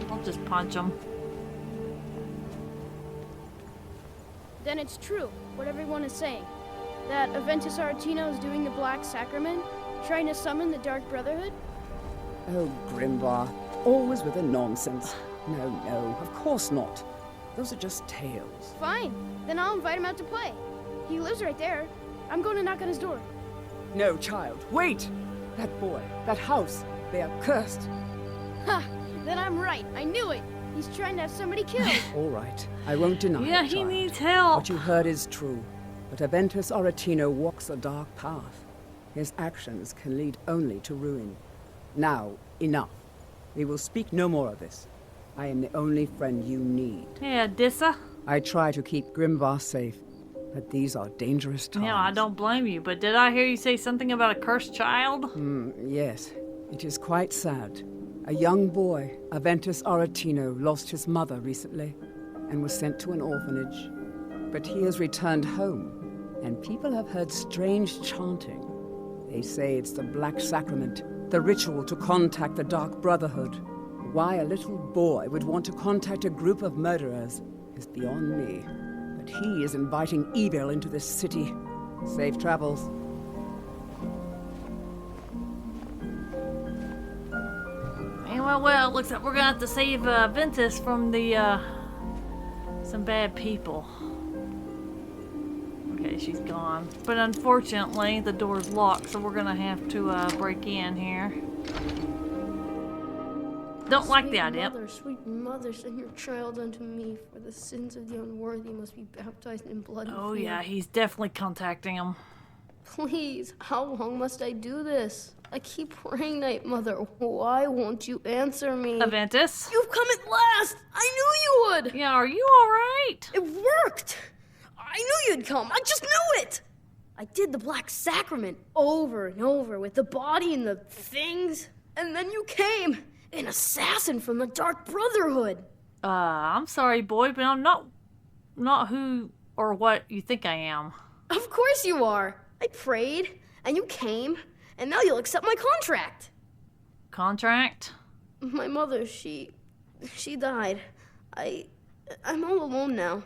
I'll just punch them. then it's true, what everyone is saying. That Aventus Aretino is doing the Black Sacrament, trying to summon the Dark Brotherhood? Oh, Grimbar, always with the nonsense. No, no, of course not. Those are just tales. Fine, then I'll invite him out to play. He lives right there. I'm going to knock on his door. No, child, wait! That boy, that house, they are cursed. Ha! Then I'm right. I knew it. He's trying to have somebody killed. All right, I won't deny it, Yeah, he child. needs help. What you heard is true. But Aventus Aretino walks a dark path. His actions can lead only to ruin. Now, enough. We will speak no more of this. I am the only friend you need. Yeah, Dissa. I try to keep Grimvar safe, but these are dangerous times. Yeah, I don't blame you, but did I hear you say something about a cursed child? Yes, it is quite sad. A young boy, Aventus Aretino, lost his mother recently and was sent to an orphanage. But he has returned home, and people have heard strange chanting. They say it's the Black Sacrament, the ritual to contact the Dark Brotherhood. Why a little boy would want to contact a group of murderers is beyond me. But he is inviting evil into this city. Safe travels. Well, looks like we're gonna have to save Ventus from the some bad people. Okay, she's gone. But unfortunately, the door's locked, so we're gonna have to break in here. Don't like the idea. Sweet mother, send your child unto me, for the sins of the unworthy must be baptized in blood. Oh yeah, he's definitely contacting him. Please, how long must I do this? I keep praying, Night Mother. Why won't you answer me? Aventus? You've come at last! I knew you would! Yeah, are you alright? It worked! I knew you'd come! I just knew it! I did the Black Sacrament over and over with the body and the things. And then you came! An assassin from the Dark Brotherhood! I'm sorry, boy, but I'm not who or what you think I am. Of course you are! I prayed, and you came, and now you'll accept my contract. Contract? My mother, she died. I'm all alone now.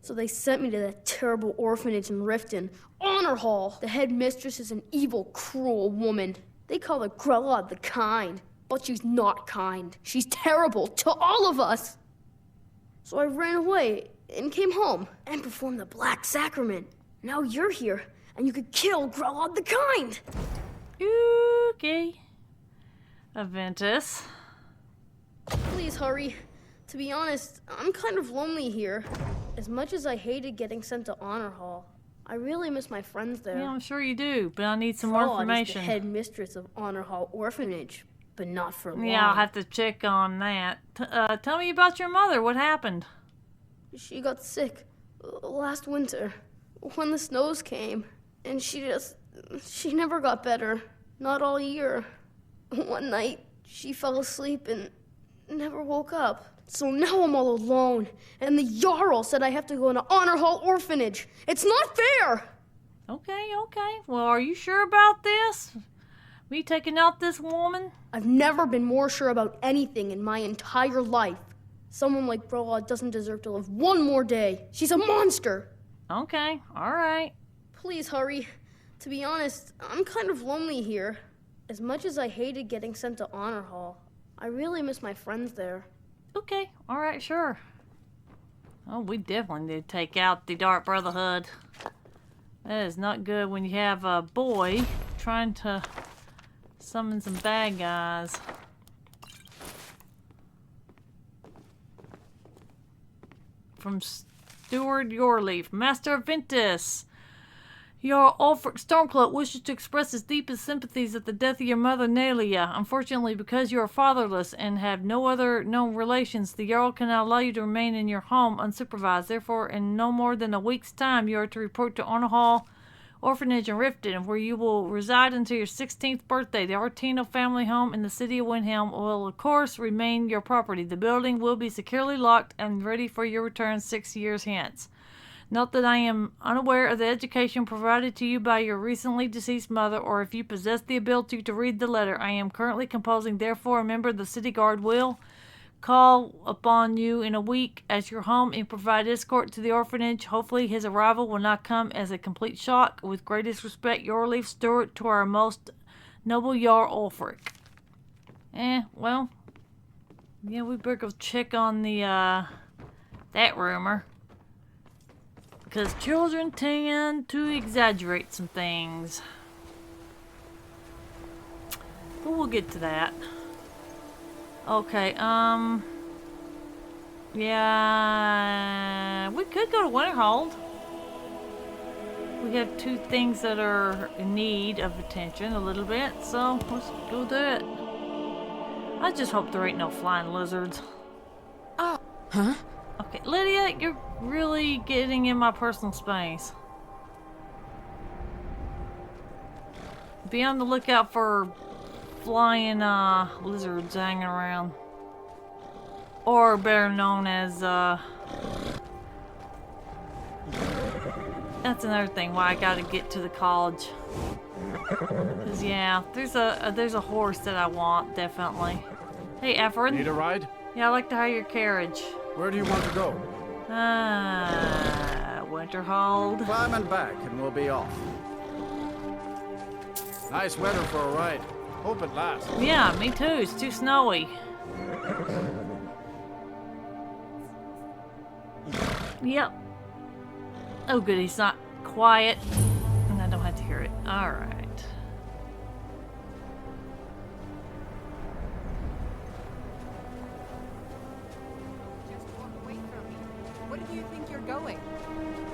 So they sent me to that terrible orphanage in Riften, Honor Hall. The headmistress is an evil, cruel woman. They call her Grella the Kind, but she's not kind. She's terrible to all of us. So I ran away and came home and performed the Black Sacrament. Now you're here, and you could kill Grella the Kind. Okay. Aventus. Please hurry. To be honest, I'm kind of lonely here. As much as I hated getting sent to Honor Hall, I really miss my friends there. Yeah, I'm sure you do, but I need some more information. Is the headmistress of Honor Hall Orphanage, but not for long. Yeah, I'll have to check on that. Tell me about your mother. What happened? She got sick last winter when the snows came, and she never got better. Not all year. One night, she fell asleep and never woke up. So now I'm all alone, and the Jarl said I have to go into Honor Hall Orphanage. It's not fair! Okay. Well, are you sure about this? Me taking out this woman? I've never been more sure about anything in my entire life. Someone like Brola doesn't deserve to live one more day. She's a monster! Okay, alright. Please hurry. To be honest, I'm kind of lonely here. As much as I hated getting sent to Honor Hall, I really miss my friends there. Okay, alright, sure. Oh, we definitely need to take out the Dark Brotherhood. That is not good when you have a boy trying to summon some bad guys. From Steward Yorleaf, Master of Ventus. Your Ulfric Stormcloak wishes to express his deepest sympathies at the death of your mother, Nelia. Unfortunately, because you are fatherless and have no other known relations, the Jarl cannot allow you to remain in your home unsupervised. Therefore, in no more than a week's time, you are to report to Honor Hall Orphanage in Riften, where you will reside until your 16th birthday. The Artino family home in the city of Windhelm will, of course, remain your property. The building will be securely locked and ready for your return 6 years hence. Note that I am unaware of the education provided to you by your recently deceased mother, or if you possess the ability to read the letter I am currently composing. Therefore, a member of the city guard will call upon you in a week as your home and provide escort to the orphanage. Hopefully his arrival will not come as a complete shock. With greatest respect, your leaf steward to our most noble Jarl Ulfric. Well, yeah, we better go check on the, that rumor. Because children tend to exaggerate some things. But we'll get to that. Okay, yeah, we could go to Winterhold. We have two things that are in need of attention a little bit, so let's go do it. I just hope there ain't no flying lizards. Oh, huh? Okay, Lydia, you're really getting in my personal space. Be on the lookout for flying lizards hanging around, or better known as that's another thing why I gotta get to the college. Cause yeah, there's a horse that I want definitely. Hey, Efren. Need a ride? Yeah, I'd like to hire your carriage. Where do you want to go? Winterhold. Climb and back, and we'll be off. Nice weather for a ride. Hope it lasts. Yeah, me too. It's too snowy. Yep. Oh, good. He's not quiet, and I don't have to hear it. All right. Just walk away from me. Where do you think you're going?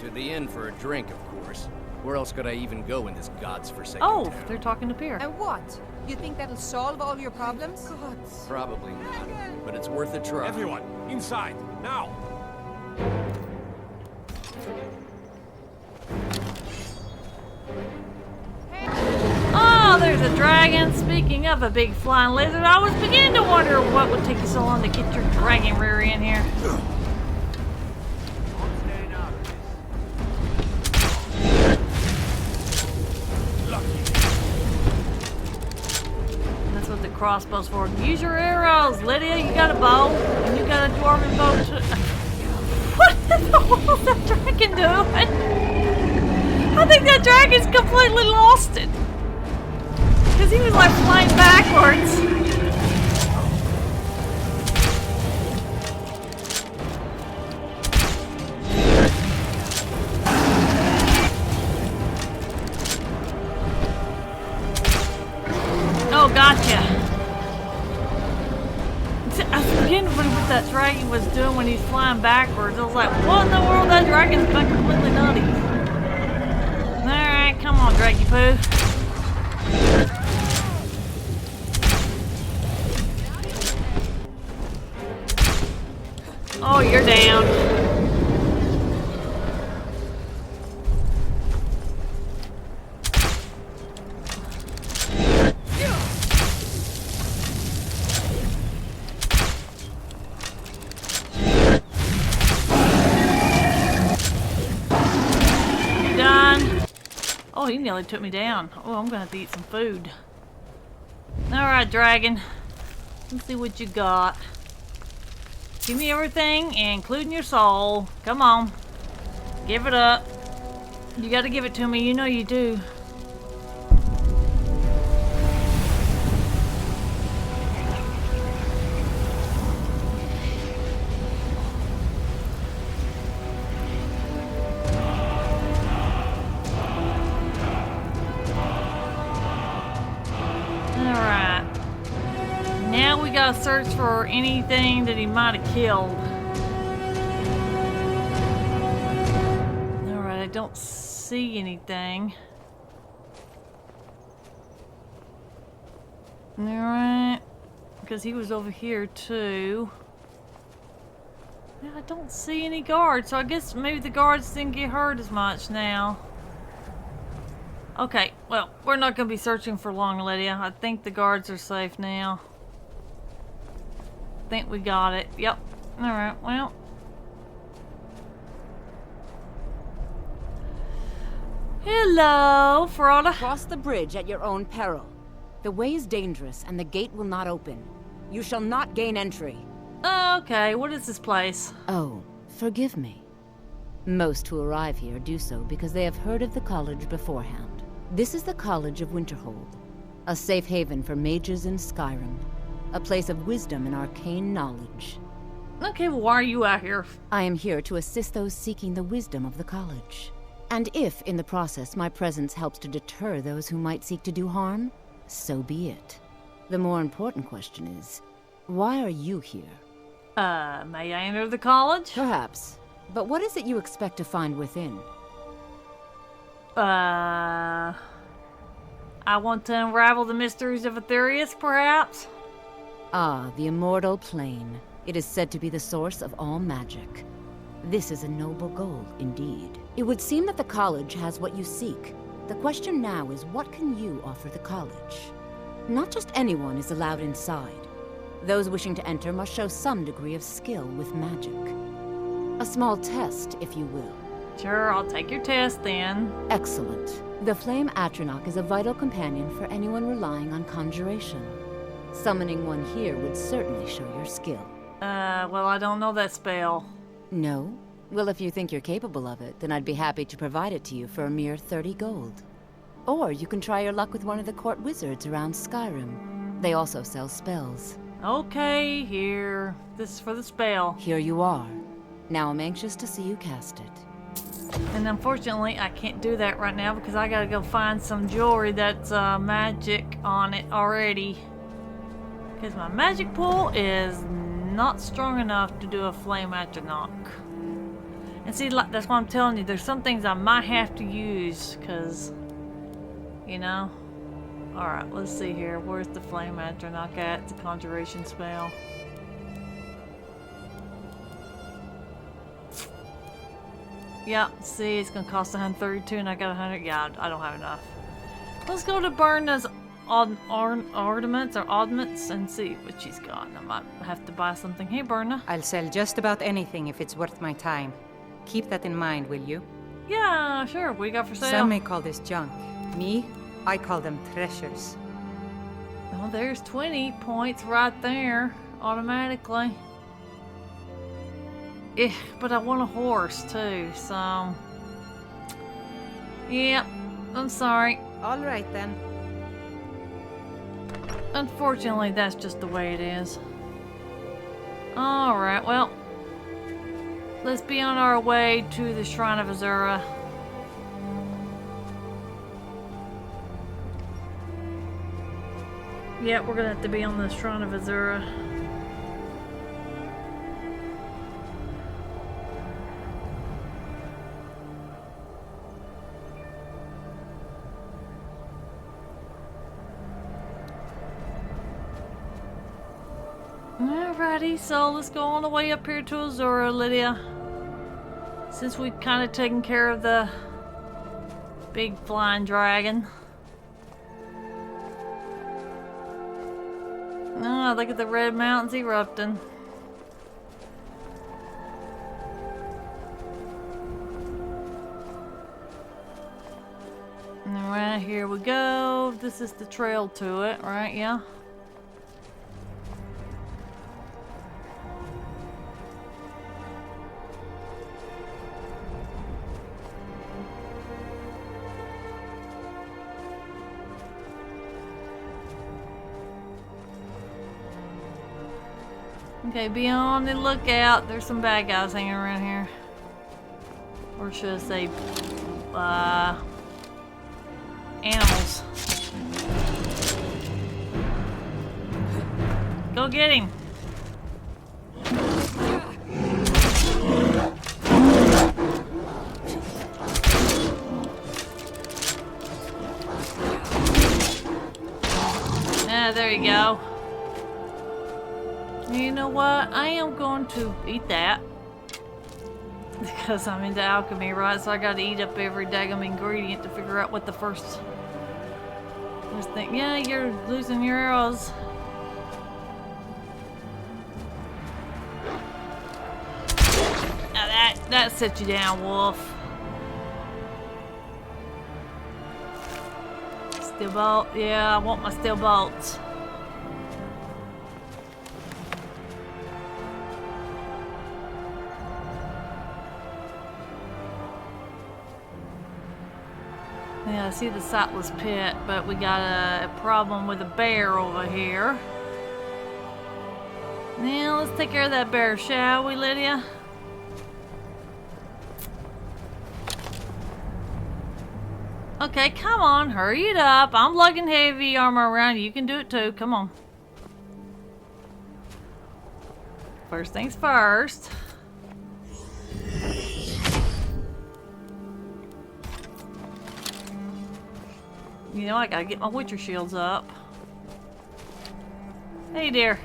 To the inn for a drink, of course. Where else could I even go in this god's-forsaken Oh, town? they're talking to Pierre. And what? You think that'll solve all your problems? God. Probably not, but it's worth a try. Everyone, inside, now! Oh, there's a dragon. Speaking of a big flying lizard, I was beginning to wonder what would take you so long to get your dragon rear in here. That's what the crossbow's for. Use your arrows, Lydia. You got a bow, and you got a dwarven bow too. What the hell is that dragon doing? I think that dragon's completely lost it. Because he was like flying backwards. Oh, gotcha. I was beginning to wonder what that dragon was doing when he's flying backwards. I was like, what in the world? That dragon's been completely nutty. Alright, come on, Draggy Poo. Oh, you're down. You done? Oh, he nearly took me down. Oh, I'm gonna have to eat some food. Alright, dragon. Let's see what you got. Give me everything, including your soul. Come on. Give it up. You gotta give it to me. You know you do. Alright. Now we gotta search for anything that he might have killed. Alright, I don't see anything. Alright. Because he was over here too. Yeah, I don't see any guards, so I guess maybe the guards didn't get hurt as much now. Okay, well, we're not gonna be searching for long, Lydia. I think the guards are safe now. I think we got it. Yep. Alright, well. Hello, Ferrata. Cross the bridge at your own peril. The way is dangerous and the gate will not open. You shall not gain entry. Okay, what is this place? Oh, forgive me. Most who arrive here do so because they have heard of the college beforehand. This is the College of Winterhold, a safe haven for mages in Skyrim, a place of wisdom and arcane knowledge. Okay, well, why are you out here? I am here to assist those seeking the wisdom of the college. And if, in the process, my presence helps to deter those who might seek to do harm, so be it. The more important question is, why are you here? May I enter the college? Perhaps. But what is it you expect to find within? I want to unravel the mysteries of Aetherius, perhaps? Ah, the immortal plane. It is said to be the source of all magic. This is a noble goal, indeed. It would seem that the college has what you seek. The question now is, what can you offer the college? Not just anyone is allowed inside. Those wishing to enter must show some degree of skill with magic. A small test, if you will. Sure, I'll take your test then. Excellent. The Flame Atronach is a vital companion for anyone relying on conjuration. Summoning one here would certainly show your skill. Well, I don't know that spell. No? Well, if you think you're capable of it, then I'd be happy to provide it to you for a mere 30 gold. Or you can try your luck with one of the court wizards around Skyrim. They also sell spells. Okay, here. This is for the spell. Here you are. Now I'm anxious to see you cast it. And unfortunately, I can't do that right now because I gotta go find some jewelry that's magic on it already. Because my magic pool is not strong enough to do a flame atronach. And see, like, that's why I'm telling you, there's some things I might have to use, because, you know. Alright, let's see here. Where's the flame atronach at? The conjuration spell. Yeah, see, it's gonna cost 132 and I got 100. Yeah, I don't have enough. Let's go to Berna's oddments and see what she's got. I might have to buy something. Hey, Berna. I'll sell just about anything if it's worth my time. Keep that in mind, will you? Yeah, sure. What do you got for sale? Some may call this junk. Me, I call them treasures. Oh, there's 20 points right there, automatically. Yeah, but I want a horse too, so... Yep, I'm sorry. All right then. Unfortunately, that's just the way it is. Alright, well... Let's be on our way to the Shrine of Azura. Yeah, we're gonna have to be on the Shrine of Azura. Alrighty, so let's go all the way up here to Azura, Lydia. Since we've kind of taken care of the big flying dragon. Oh, look at the red mountains erupting. And then right here we go. This is the trail to it, right? Yeah. Okay, be on the lookout. There's some bad guys hanging around here. Or should I say, animals. Go get him. Ah, there you go. You know what? I am going to eat that. Because I'm into alchemy, right? So I gotta eat up every daggum ingredient to figure out what the first thing. Yeah, you're losing your arrows. Now that set you down, wolf. Steel bolt. Yeah, I want my steel bolts. Yeah, I see the sightless pit, but we got a problem with a bear over here. Now, let's take care of that bear, shall we, Lydia? Okay, come on, hurry it up. I'm lugging heavy armor around. You can do it too. Come on. First things first. You know, I gotta get my Witcher shields up. Hey, dear.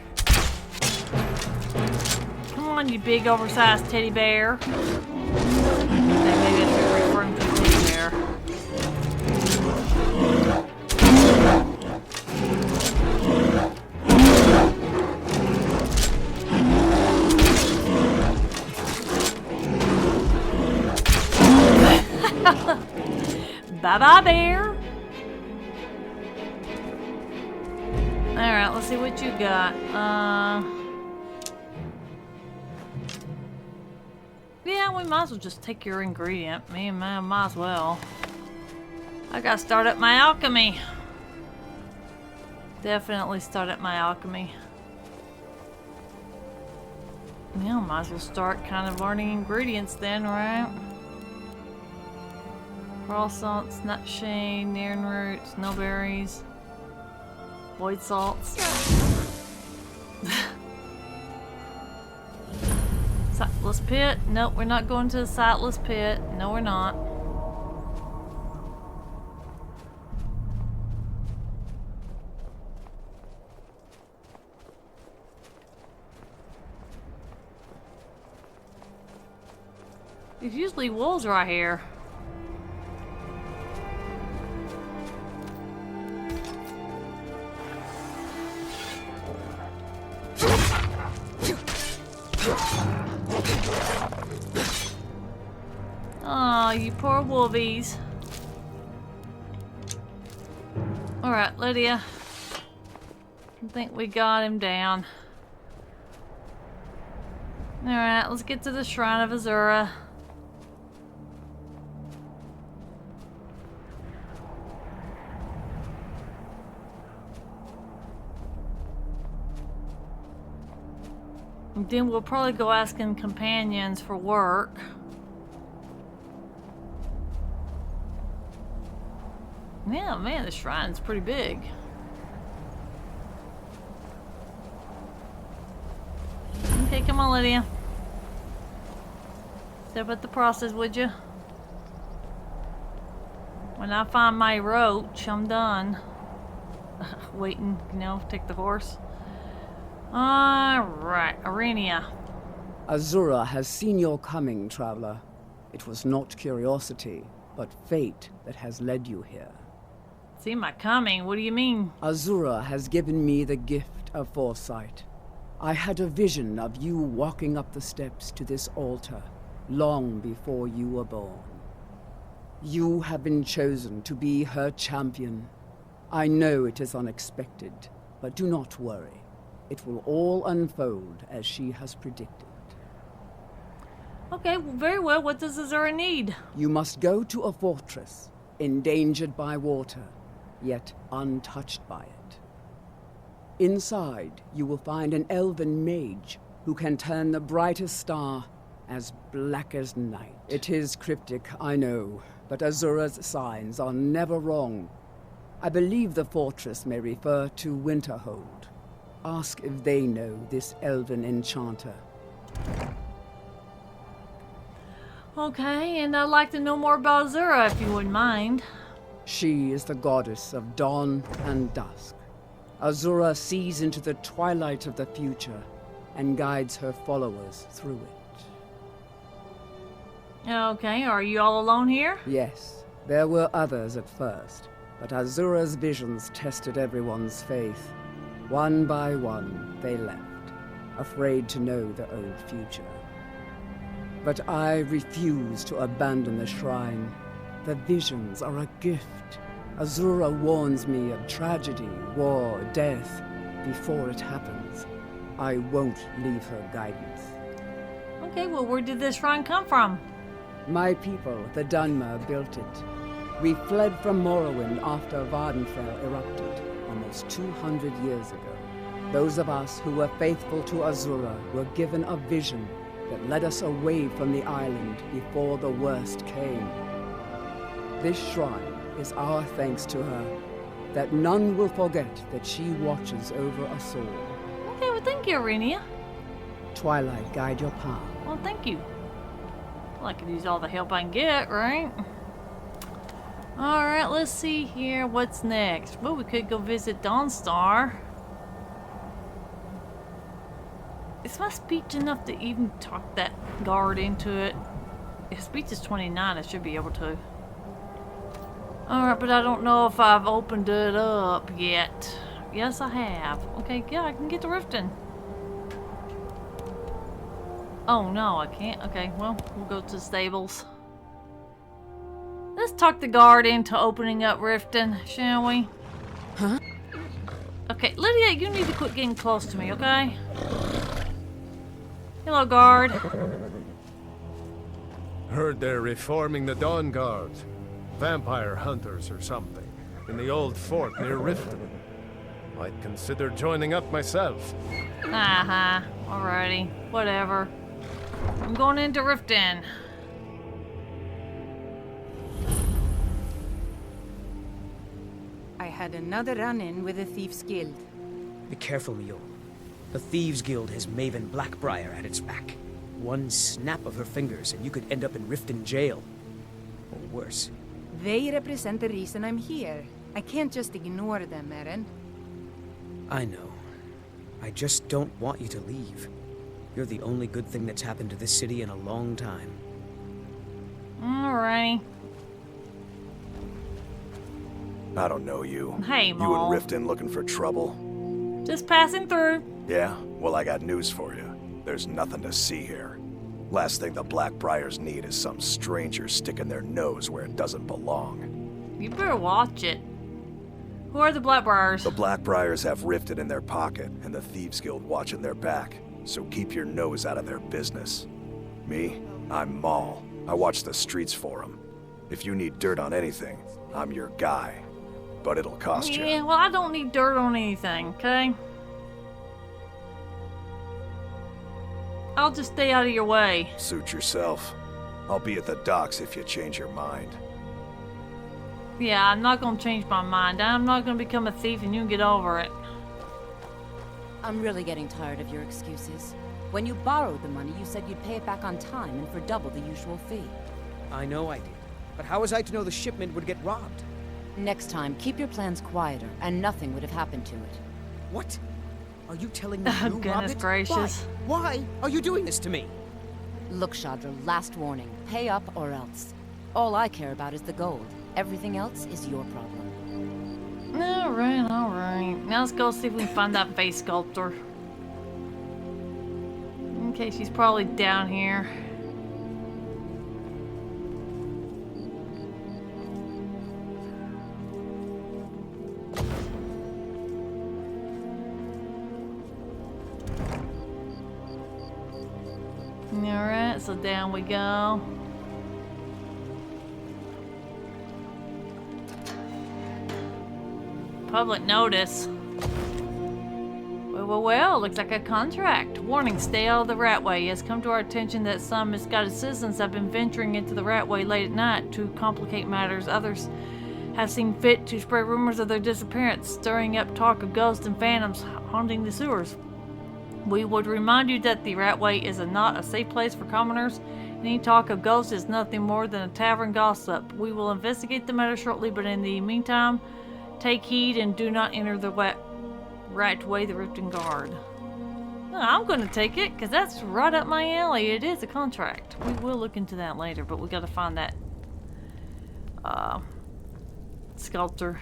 Come on, you big, oversized teddy bear. Okay, maybe I should refer to the teddy bear. Bye-bye, bear. Alright, let's see what you got. Yeah, we might as well just take your ingredient. Me and mine might as well. I gotta start up my alchemy. Definitely start up my alchemy. Yeah, might as well start kind of learning ingredients then, right? Croissants, nutshade, nearin roots, snowberries, void salts. Sightless pit? Nope, we're not going to the sightless pit. No, we're not. There's usually wolves right here. Oh, you poor wolvies. Alright, Lydia. I think we got him down. Alright, let's get to the Shrine of Azura. And then we'll probably go asking companions for work. Yeah, man, the shrine's pretty big. Okay, come on, Lydia. Step up the process, would you? When I find my roach, I'm done. Waiting, you know, take the horse. Alright, Arenia. Azura has seen your coming, traveler. It was not curiosity, but fate that has led you here. See my coming? What do you mean? Azura has given me the gift of foresight. I had a vision of you walking up the steps to this altar long before you were born. You have been chosen to be her champion. I know it is unexpected, but do not worry. It will all unfold as she has predicted. Okay, well, very well. What does Azura need? You must go to a fortress, endangered by water, yet untouched by it. Inside, you will find an elven mage who can turn the brightest star as black as night. It is cryptic, I know, but Azura's signs are never wrong. I believe the fortress may refer to Winterhold. Ask if they know this elven enchanter. Okay, and I'd like to know more about Azura, if you wouldn't mind. She is the goddess of dawn and dusk. Azura sees into the twilight of the future and guides her followers through it. Okay, are you all alone here? Yes, there were others at first, but Azura's visions tested everyone's faith. One by one, they left, afraid to know their own future. But I refuse to abandon the shrine. The visions are a gift. Azura warns me of tragedy, war, death, before it happens. I won't leave her guidance. Okay, well, where did this shrine come from? My people, the Dunmer, built it. We fled from Morrowind after Vardenfell erupted, almost 200 years ago. Those of us who were faithful to Azura were given a vision that led us away from the island before the worst came. This shrine is our thanks to her, that none will forget that she watches over us all. Okay, well thank you, Arenia. Twilight, guide your path. Well, thank you. Well, I could use all the help I can get, right? Alright, let's see here. What's next? Well, we could go visit Dawnstar. Is my speech enough to even talk that guard into it? If speech is 29, I should be able to. Alright, but I don't know if I've opened it up yet. Yes, I have. Okay, yeah, I can get to Riften. Oh, no, I can't. Okay, well, we'll go to the stables. Let's talk the guard into opening up Riften, shall we? Huh? Okay, Lydia, you need to quit getting close to me, okay? Hello, guard. Heard they're reforming the Dawn Guard. Vampire hunters or something. In the old fort near Riften. Might consider joining up myself. Alrighty. Whatever. I'm going into Riften. I had another run-in with the Thieves Guild. Be careful, Mule. The Thieves Guild has Maven Blackbriar at its back. One snap of her fingers and you could end up in Riften jail. Or worse. They represent the reason I'm here. I can't just ignore them, Eren. I know. I just don't want you to leave. You're the only good thing that's happened to this city in a long time. Alrighty. I don't know you. Hey, You Maul. in Riften looking for trouble? Just passing through. Yeah? Well, I got news for you. There's nothing to see here. Last thing the Blackbriars need is some stranger sticking their nose where it doesn't belong. You better watch it. Who are the Blackbriars? The Blackbriars have Riften in their pocket, and the Thieves Guild watching their back. So keep your nose out of their business. Me? I'm Maul. I watch the streets for them. If you need dirt on anything, I'm your guy. But it'll cost you. Yeah, well, I don't need dirt on anything, okay? I'll just stay out of your way. Suit yourself. I'll be at the docks if you change your mind. Yeah, I'm not gonna change my mind. I'm not gonna become a thief and you can get over it. I'm really getting tired of your excuses. When you borrowed the money, you said you'd pay it back on time and for double the usual fee. I know I did. But how was I to know the shipment would get robbed? Next time, keep your plans quieter, and nothing would have happened to it. What? Are you telling me Oh, you robbed goodness it? gracious. Why? Why are you doing this to me? Look, Shadra, last warning. Pay up or else. All I care about is the gold. Everything else is your problem. Alright, alright. Now let's go see if we can find that face sculptor. Okay, she's probably down here. Alright, so down we go. Public notice. Well, looks like a contract. Warning, stay out of the Ratway. It has come to our attention that some misguided citizens have been venturing into the Ratway late at night to complicate matters. Others have seen fit to spread rumors of their disappearance, stirring up talk of ghosts and phantoms haunting the sewers. We would remind you that the Ratway is not a safe place for commoners. Any talk of ghosts is nothing more than a tavern gossip. We will investigate the matter shortly, but in the meantime, take heed and do not enter the Ratway, the Riften Guard. I'm going to take it, because that's right up my alley. It is a contract. We will look into that later, but we got to find that sculptor.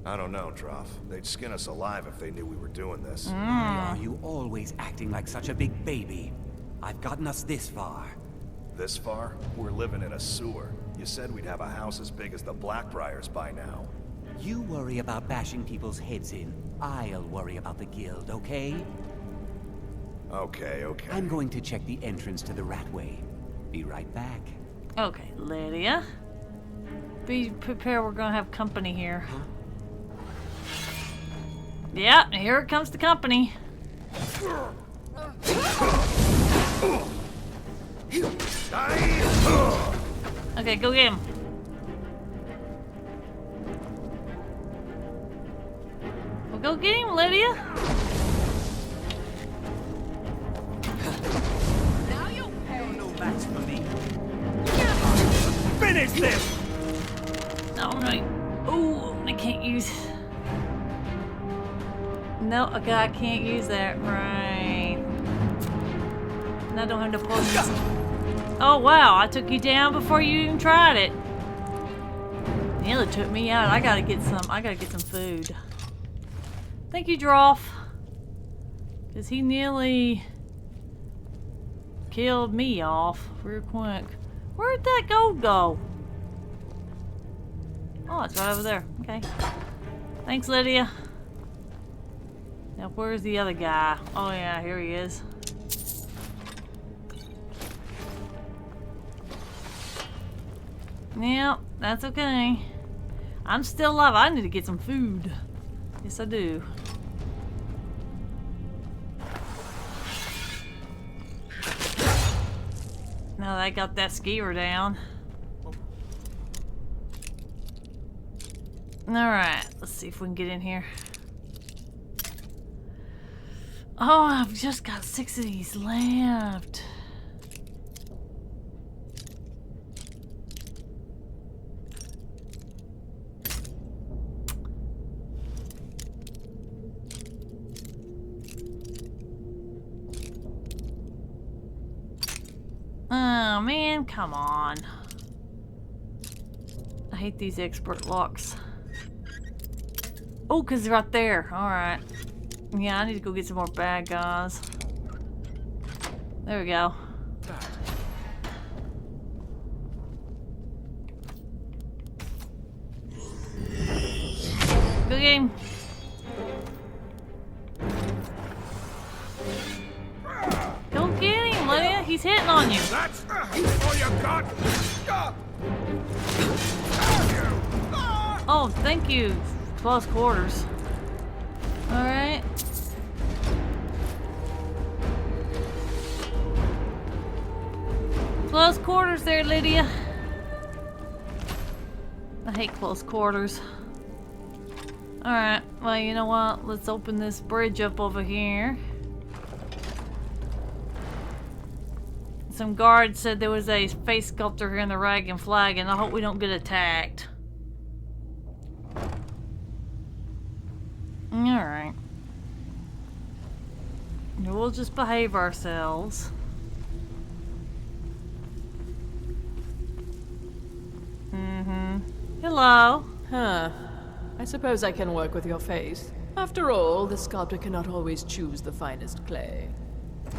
I don't know, Trough. They'd skin us alive if they knew we were doing this. Why are you always acting like such a big baby? I've gotten us this far. This far? We're living in a sewer. You said we'd have a house as big as the Blackbriars by now. You worry about bashing people's heads in. I'll worry about the guild, okay? Okay, okay. I'm going to check the entrance to the Ratway. Be right back. Okay, Lydia. Be prepared, we're gonna have company here. Yeah, here comes the company. Okay, go get him. Well, go get him, Lydia. Now you pay. No match for me. Finish this! No, right. Oh, I can't use. No, okay, I can't use that. Right. And I don't have no potions. Oh wow, I took you down before you even tried it. Nearly took me out. I gotta get some food. Thank you, Droff. Cause he nearly killed me off real quick. Where'd that gold go? Oh, it's right over there. Okay. Thanks, Lydia. Now, where's the other guy? Oh, yeah, here he is. Yeah, that's okay. I'm still alive. I need to get some food. Yes, I do. Now that I got that skier down. Alright, let's see if we can get in here. Oh, I've just got 6 of these left. Oh man, come on. I hate these expert locks. Oh, because they're right there. Alright. Yeah, I need to go get some more bad guys. There we go. Go get him. Go get him, Lydia. He's hitting on you. That's all you got. Oh, thank you. Close quarters. Alright. Close quarters there, Lydia. I hate close quarters. Alright, well, you know what? Let's open this bridge up over here. Some guards said there was a face sculptor here in the Dragon flag, and I hope we don't get attacked. Alright. We'll just behave ourselves. Hello. Huh. I suppose I can work with your face. After all, the sculptor cannot always choose the finest clay.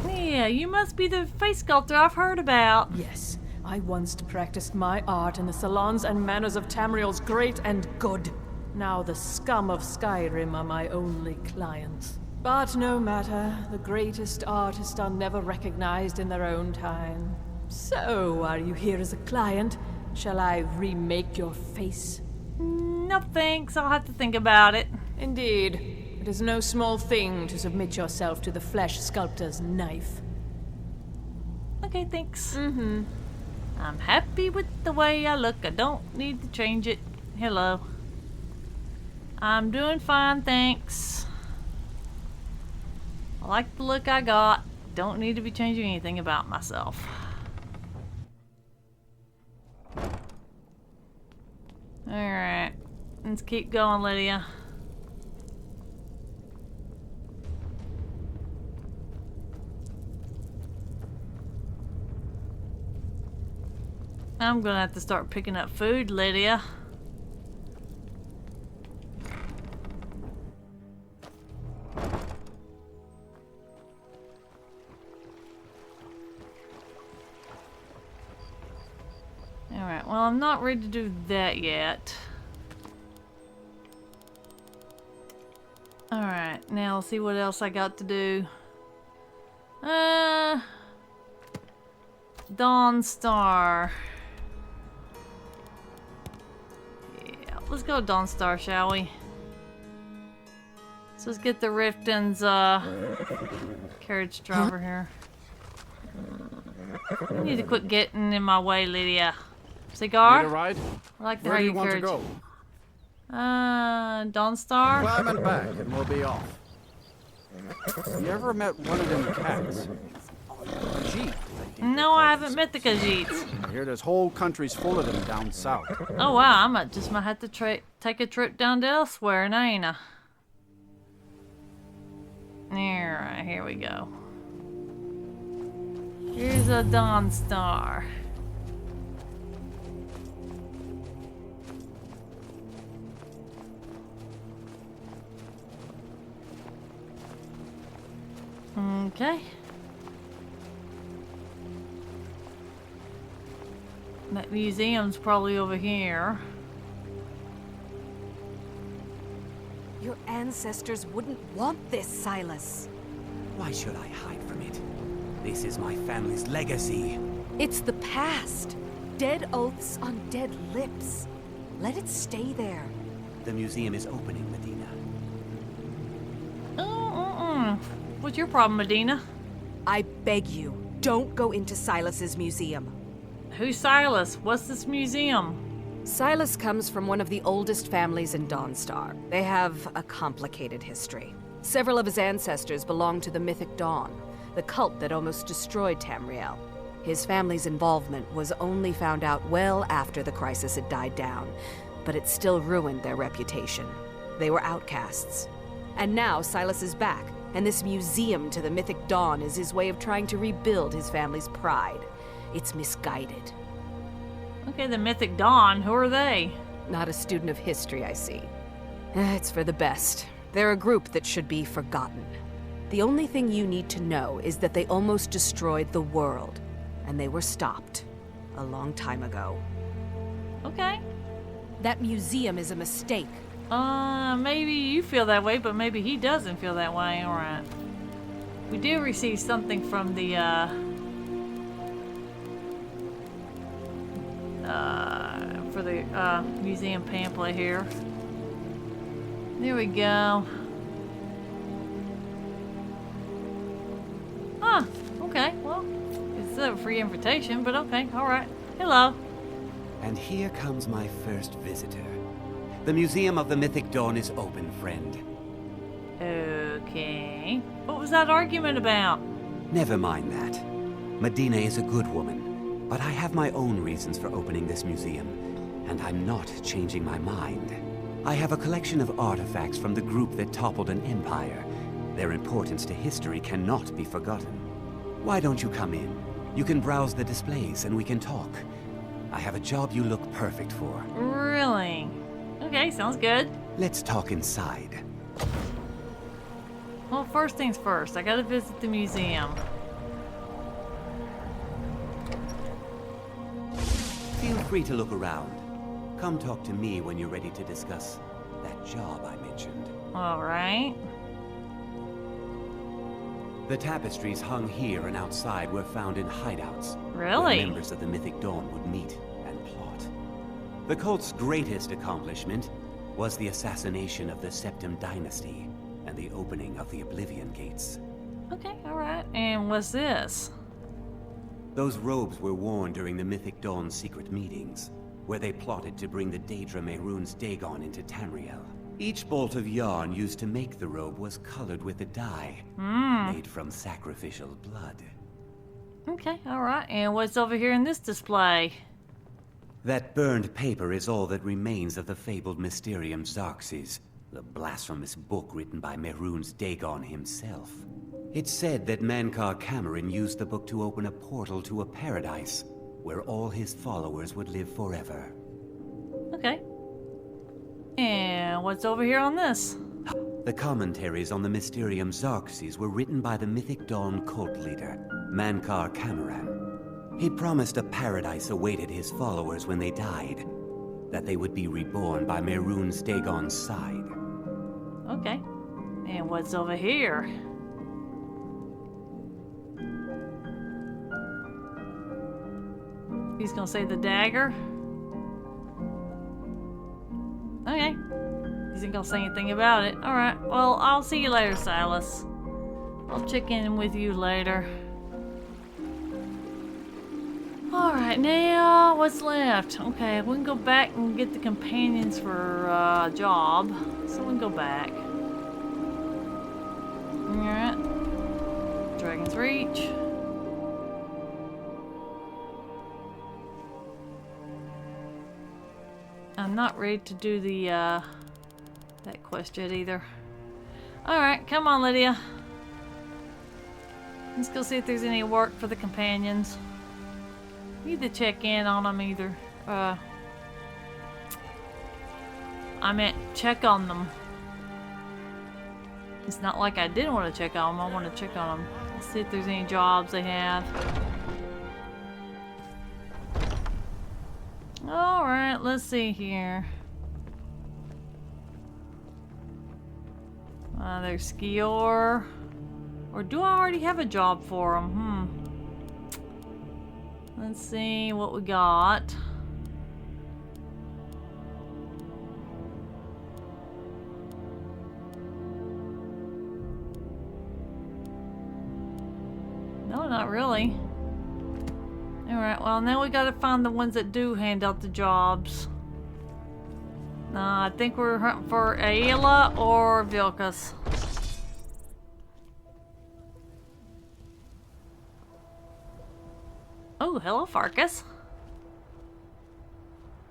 Yeah, you must be the face sculptor I've heard about. Yes. I once practiced my art in the salons and manners of Tamriel's great and good. Now the scum of Skyrim are my only clients. But no matter, the greatest artists are never recognized in their own time. So, are you here as a client? Shall I remake your face? No thanks, I'll have to think about it. Indeed. It is no small thing to submit yourself to the flesh sculptor's knife. Okay, thanks. I'm happy with the way I look. I don't need to change it. Hello. I'm doing fine, thanks. I like the look I got. Don't need to be changing anything about myself. Alright. Let's keep going, Lydia. I'm gonna have to start picking up food, Lydia. Alright, well, I'm not ready to do that yet. Alright, now let's see what else I got to do. Dawn Star. Yeah, let's go Dawn Star, shall we? So let's get the Riften's carriage driver here. You need to quit getting in my way, Lydia. Cigar? Need a ride? I like the Where how do you you want to carriage. go? Dawn Star? Climb and back, and we'll be off. You ever met one of them cats? Khajiit. No, I haven't met the Khajiits. I hear there's whole countries full of them down south. Oh wow, I might have to take a trip down to elsewhere, ain't I? Alright, here we go. Here's a Dawn Star. Okay. That museum's probably over here. Your ancestors wouldn't want this, Silas. Why should I hide from it? This is my family's legacy. It's the past. Dead oaths on dead lips. Let it stay there. The museum is opening, Medina. What's your problem, Medina? I beg you, don't go into Silas's museum. Who's Silas? What's this museum? Silas comes from one of the oldest families in Dawnstar. They have a complicated history. Several of his ancestors belong to the Mythic Dawn, the cult that almost destroyed Tamriel. His family's involvement was only found out well after the crisis had died down, but it still ruined their reputation. They were outcasts. And now Silas is back, and this museum to the Mythic Dawn is his way of trying to rebuild his family's pride. It's misguided. Okay, the Mythic Dawn, who are they? Not a student of history, I see. It's for the best. They're a group that should be forgotten. The only thing you need to know is that they almost destroyed the world, and they were stopped a long time ago. Okay. That museum is a mistake. Maybe you feel that way, but maybe he doesn't feel that way. Alright. We do receive something from the, museum pamphlet here. There we go. Huh. Okay, well, it's a free invitation, but okay, alright. Hello. And here comes my first visitor. The Museum of the Mythic Dawn is open, friend. Okay. What was that argument about? Never mind that. Medina is a good woman, but I have my own reasons for opening this museum, and I'm not changing my mind. I have a collection of artifacts from the group that toppled an empire. Their importance to history cannot be forgotten. Why don't you come in? You can browse the displays and we can talk. I have a job you look perfect for. Really? Okay, sounds good. Let's talk inside. Well, first things first, I gotta visit the museum. Feel free to look around. Come talk to me when you're ready to discuss that job I mentioned. Alright. The tapestries hung here and outside were found in hideouts. Really? Where members of the Mythic Dawn would meet and plot. The cult's greatest accomplishment was the assassination of the Septim Dynasty and the opening of the Oblivion Gates. Okay, alright. And what's this? Those robes were worn during the Mythic Dawn's secret meetings, where they plotted to bring the Daedra Mehrunes Dagon into Tamriel. Each bolt of yarn used to make the robe was colored with a dye made from sacrificial blood. Okay, alright. And what's over here in this display? That burned paper is all that remains of the fabled Mysterium Xarxes, the blasphemous book written by Mehrunes Dagon himself. It's said that Mankar Cameron used the book to open a portal to a paradise where all his followers would live forever. Okay. And what's over here on this? The commentaries on the Mysterium Xarxes were written by the Mythic Dawn cult leader, Mankar Cameron. He promised a paradise awaited his followers when they died, that they would be reborn by Mehrunes Dagon's side. Okay. And what's over here? He's gonna say the dagger. Okay. He isn't gonna say anything about it. Alright, well, I'll see you later, Silas. I'll check in with you later. Alright, now what's left? Okay, we can go back and get the companions for a job. So we can go back. Alright. Dragon's Reach. I'm not ready to do the that quest yet either. Alright, come on, Lydia. Let's go see if there's any work for the companions. Need to check in on them either. I meant check on them. It's not like I didn't want to check on them. I want to check on them. Let's see if there's any jobs they have. Alright, let's see here. There's Skior. Or do I already have a job for them? Let's see what we got. No, not really. Alright, well now we gotta find the ones that do hand out the jobs. I think we're hunting for Ayla or Vilkas. Oh, hello, Farkas.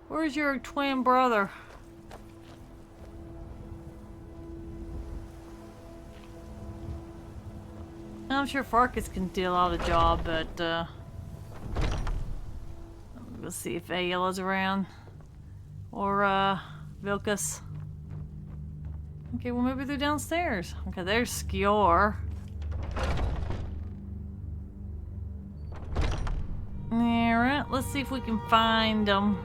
Where's your twin brother? I'm sure Farkas can deal out a job, but let's see if Ayla's around. Or Vilkas. Okay, well maybe they're downstairs. Okay, there's Skior. Alright, let's see if we can find them.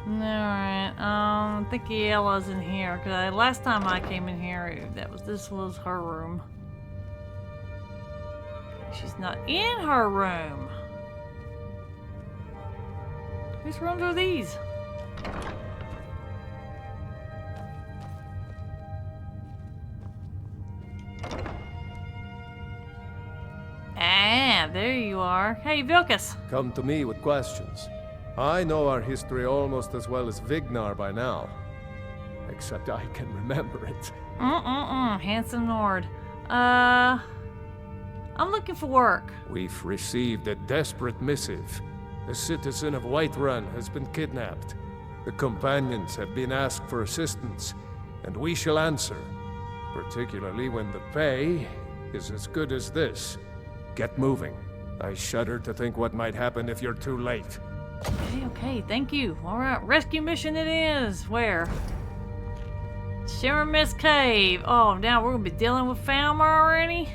Alright, I think Ayla's in here, because last time I came in here, this was her room. She's not in her room. Whose rooms are these? Ah, there you are. Hey, Vilkas. Come to me with questions. I know our history almost as well as Vignar by now. Except I can remember it. Handsome Nord. I'm looking for work. We've received a desperate missive. A citizen of Whiterun has been kidnapped. The companions have been asked for assistance, and we shall answer. Particularly when the pay is as good as this. Get moving. I shudder to think what might happen if you're too late. Okay, thank you. Alright, rescue mission it is. Where? Shimmer Cave. Oh, now we're gonna be dealing with Falmer already?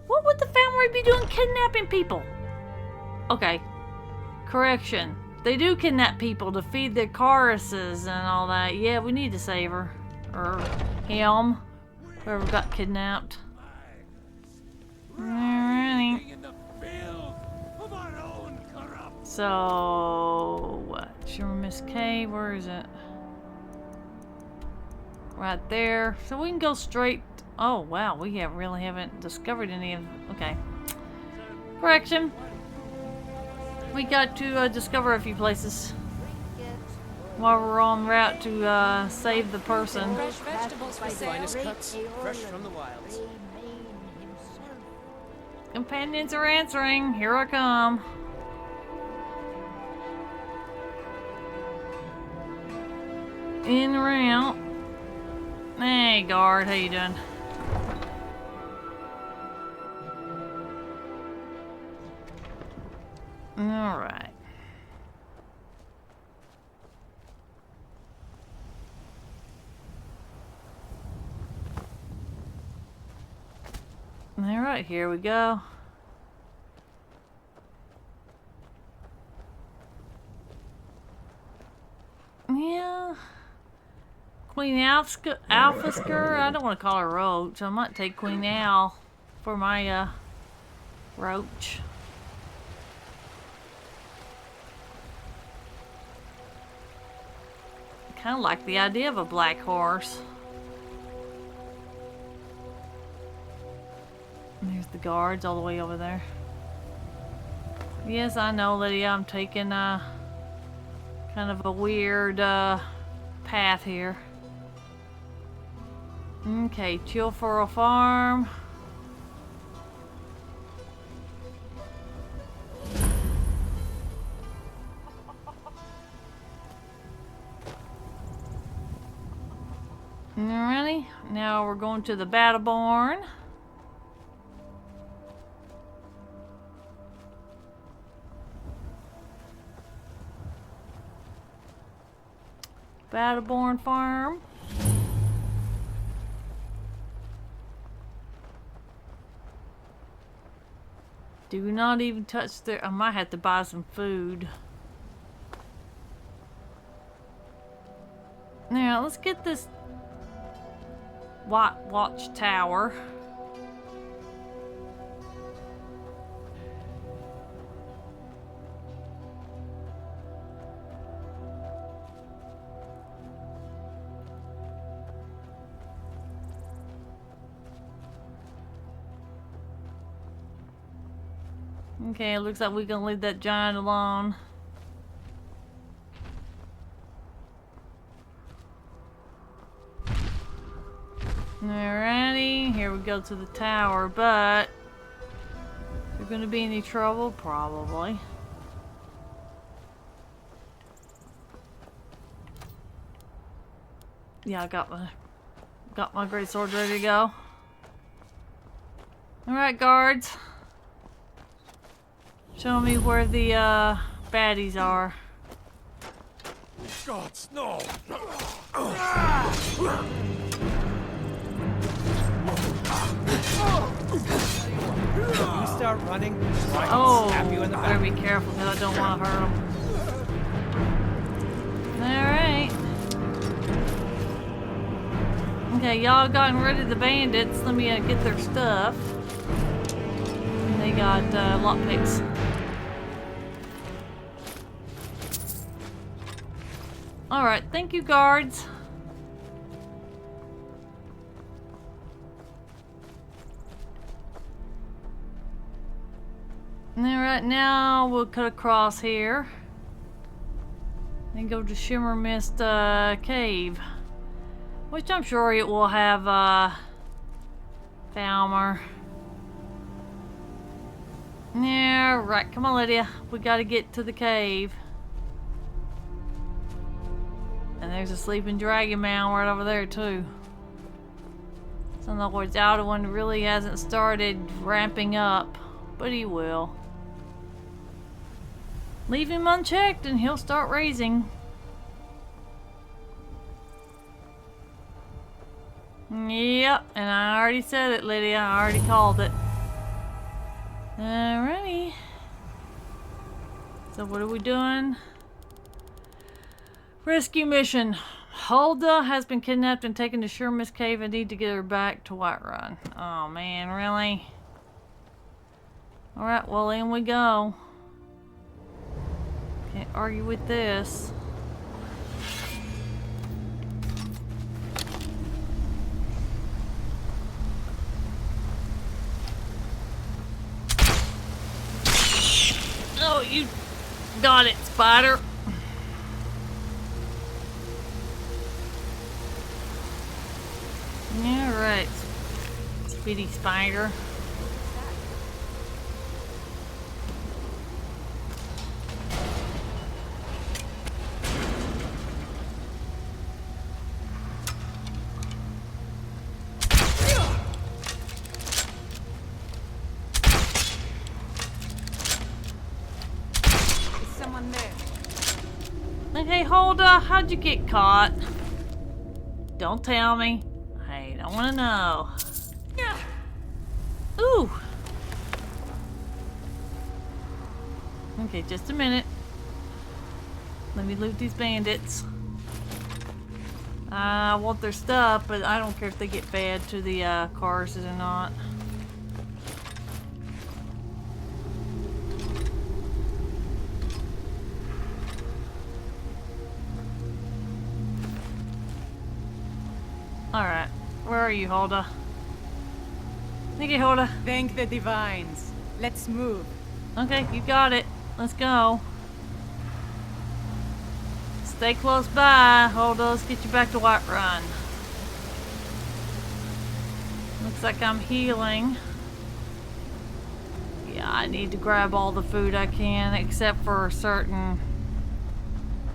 What would the Falmer be doing kidnapping people? Okay. Correction. They do kidnap people to feed their choruses and all that. Yeah, we need to save her. Or him. Whoever got kidnapped. Alrighty. So, what? Shimmer Cave, where is it? Right there. So we can go straight. Oh, wow. We haven't discovered any of. Okay. Correction. We got to discover a few places while we're en route to save the person. Fresh vegetables for sale. Finest cuts, fresh from the wilds. Companions are answering. Here I come. In route. Hey, guard. How you doing? All right. All right, here we go. Yeah. Queen Alphasker, I don't want to call her Roach. I might take Queen Al for my Roach. Kind of like the idea of a black horse. And there's the guards all the way over there. Yes, I know, Lydia. I'm taking kind of a weird path here. Okay, chill for a farm. Alrighty, now we're going to the battle barn. Battleborn farm. Do not even touch the... I might have to buy some food. Now, let's get this White Watch Tower. Okay, it looks like we're gonna leave that giant alone. Alrighty, here we go to the tower, but is there gonna be any trouble? Probably. Yeah, I got my great sword ready to go. Alright, guards. Show me where the baddies are. Gods, no! You start running, I Oh, stab you in the better back. be careful because I don't want to hurt them. Alright. Okay, y'all gotten rid of the bandits. Let me get their stuff. They got lockpicks. Alright, thank you, guards. Alright, now we'll cut across here and go to Shimmer Mist Cave, which I'm sure it will have Falmer. Yeah, right. Come on, Lydia. We gotta get to the cave. And there's a sleeping dragon mound right over there, too. So in other words, Alduin really hasn't started ramping up, but he will. Leave him unchecked and he'll start raising. Yep, and I already said it, Lydia. I already called it. Alrighty. So what are we doing? Rescue mission. Hulda has been kidnapped and taken to Sherman's Cave. I need to get her back to Whiterun. Oh man, really? Alright, well in we go. Can't argue with this. Oh, you got it, spider. Yeah, right. Speedy spider. Okay, Hulda, how'd you get caught? Don't tell me. I don't want to know. Ooh. Okay, just a minute. Let me loot these bandits. I want their stuff, but I don't care if they get fed to the cars or not. Alright. Where are you, Hulda? Thank you, Hulda. Thank the divines. Let's move. Okay, you got it. Let's go. Stay close by, Hulda. Let's get you back to Whiterun. Looks like I'm healing. Yeah, I need to grab all the food I can, except for certain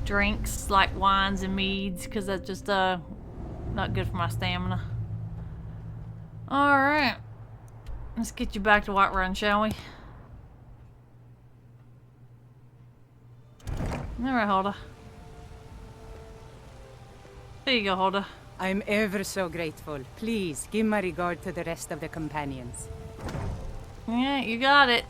drinks like wines and meads, because that's just not good for my stamina. Alright. Let's get you back to Whiterun, shall we? Alright, Hulda. There you go, Hulda. I'm ever so grateful. Please, give my regard to the rest of the companions. Yeah, you got it.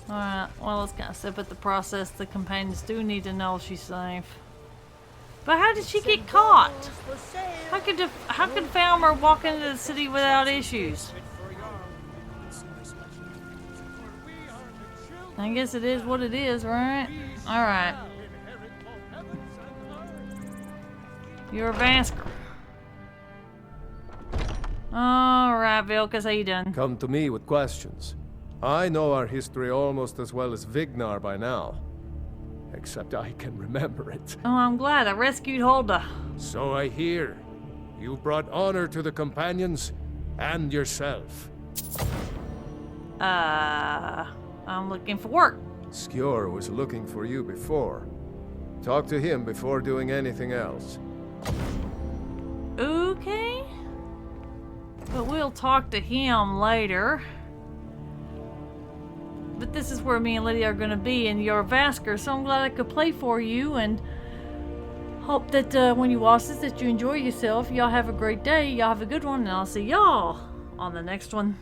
Alright, well, let's kind of step at the process. The companions do need to know she's safe. But how did she get caught? How could Falmer walk into the city without issues? I guess it is what it is, right? Alright. You're a Vansker. Alright, Vilkas, how you done? Come to me with questions. I know our history almost as well as Vignar by now. Except I can remember it. Oh, I'm glad. I rescued Hulda. So I hear. You brought honor to the companions and yourself. I'm looking for work. Skjor was looking for you before. Talk to him before doing anything else. Okay. But we'll talk to him later. But this is where me and Lydia are going to be, and you're a Vansker, so I'm glad I could play for you, and hope that when you watch this that you enjoy yourself. Y'all have a great day, y'all have a good one, and I'll see y'all on the next one.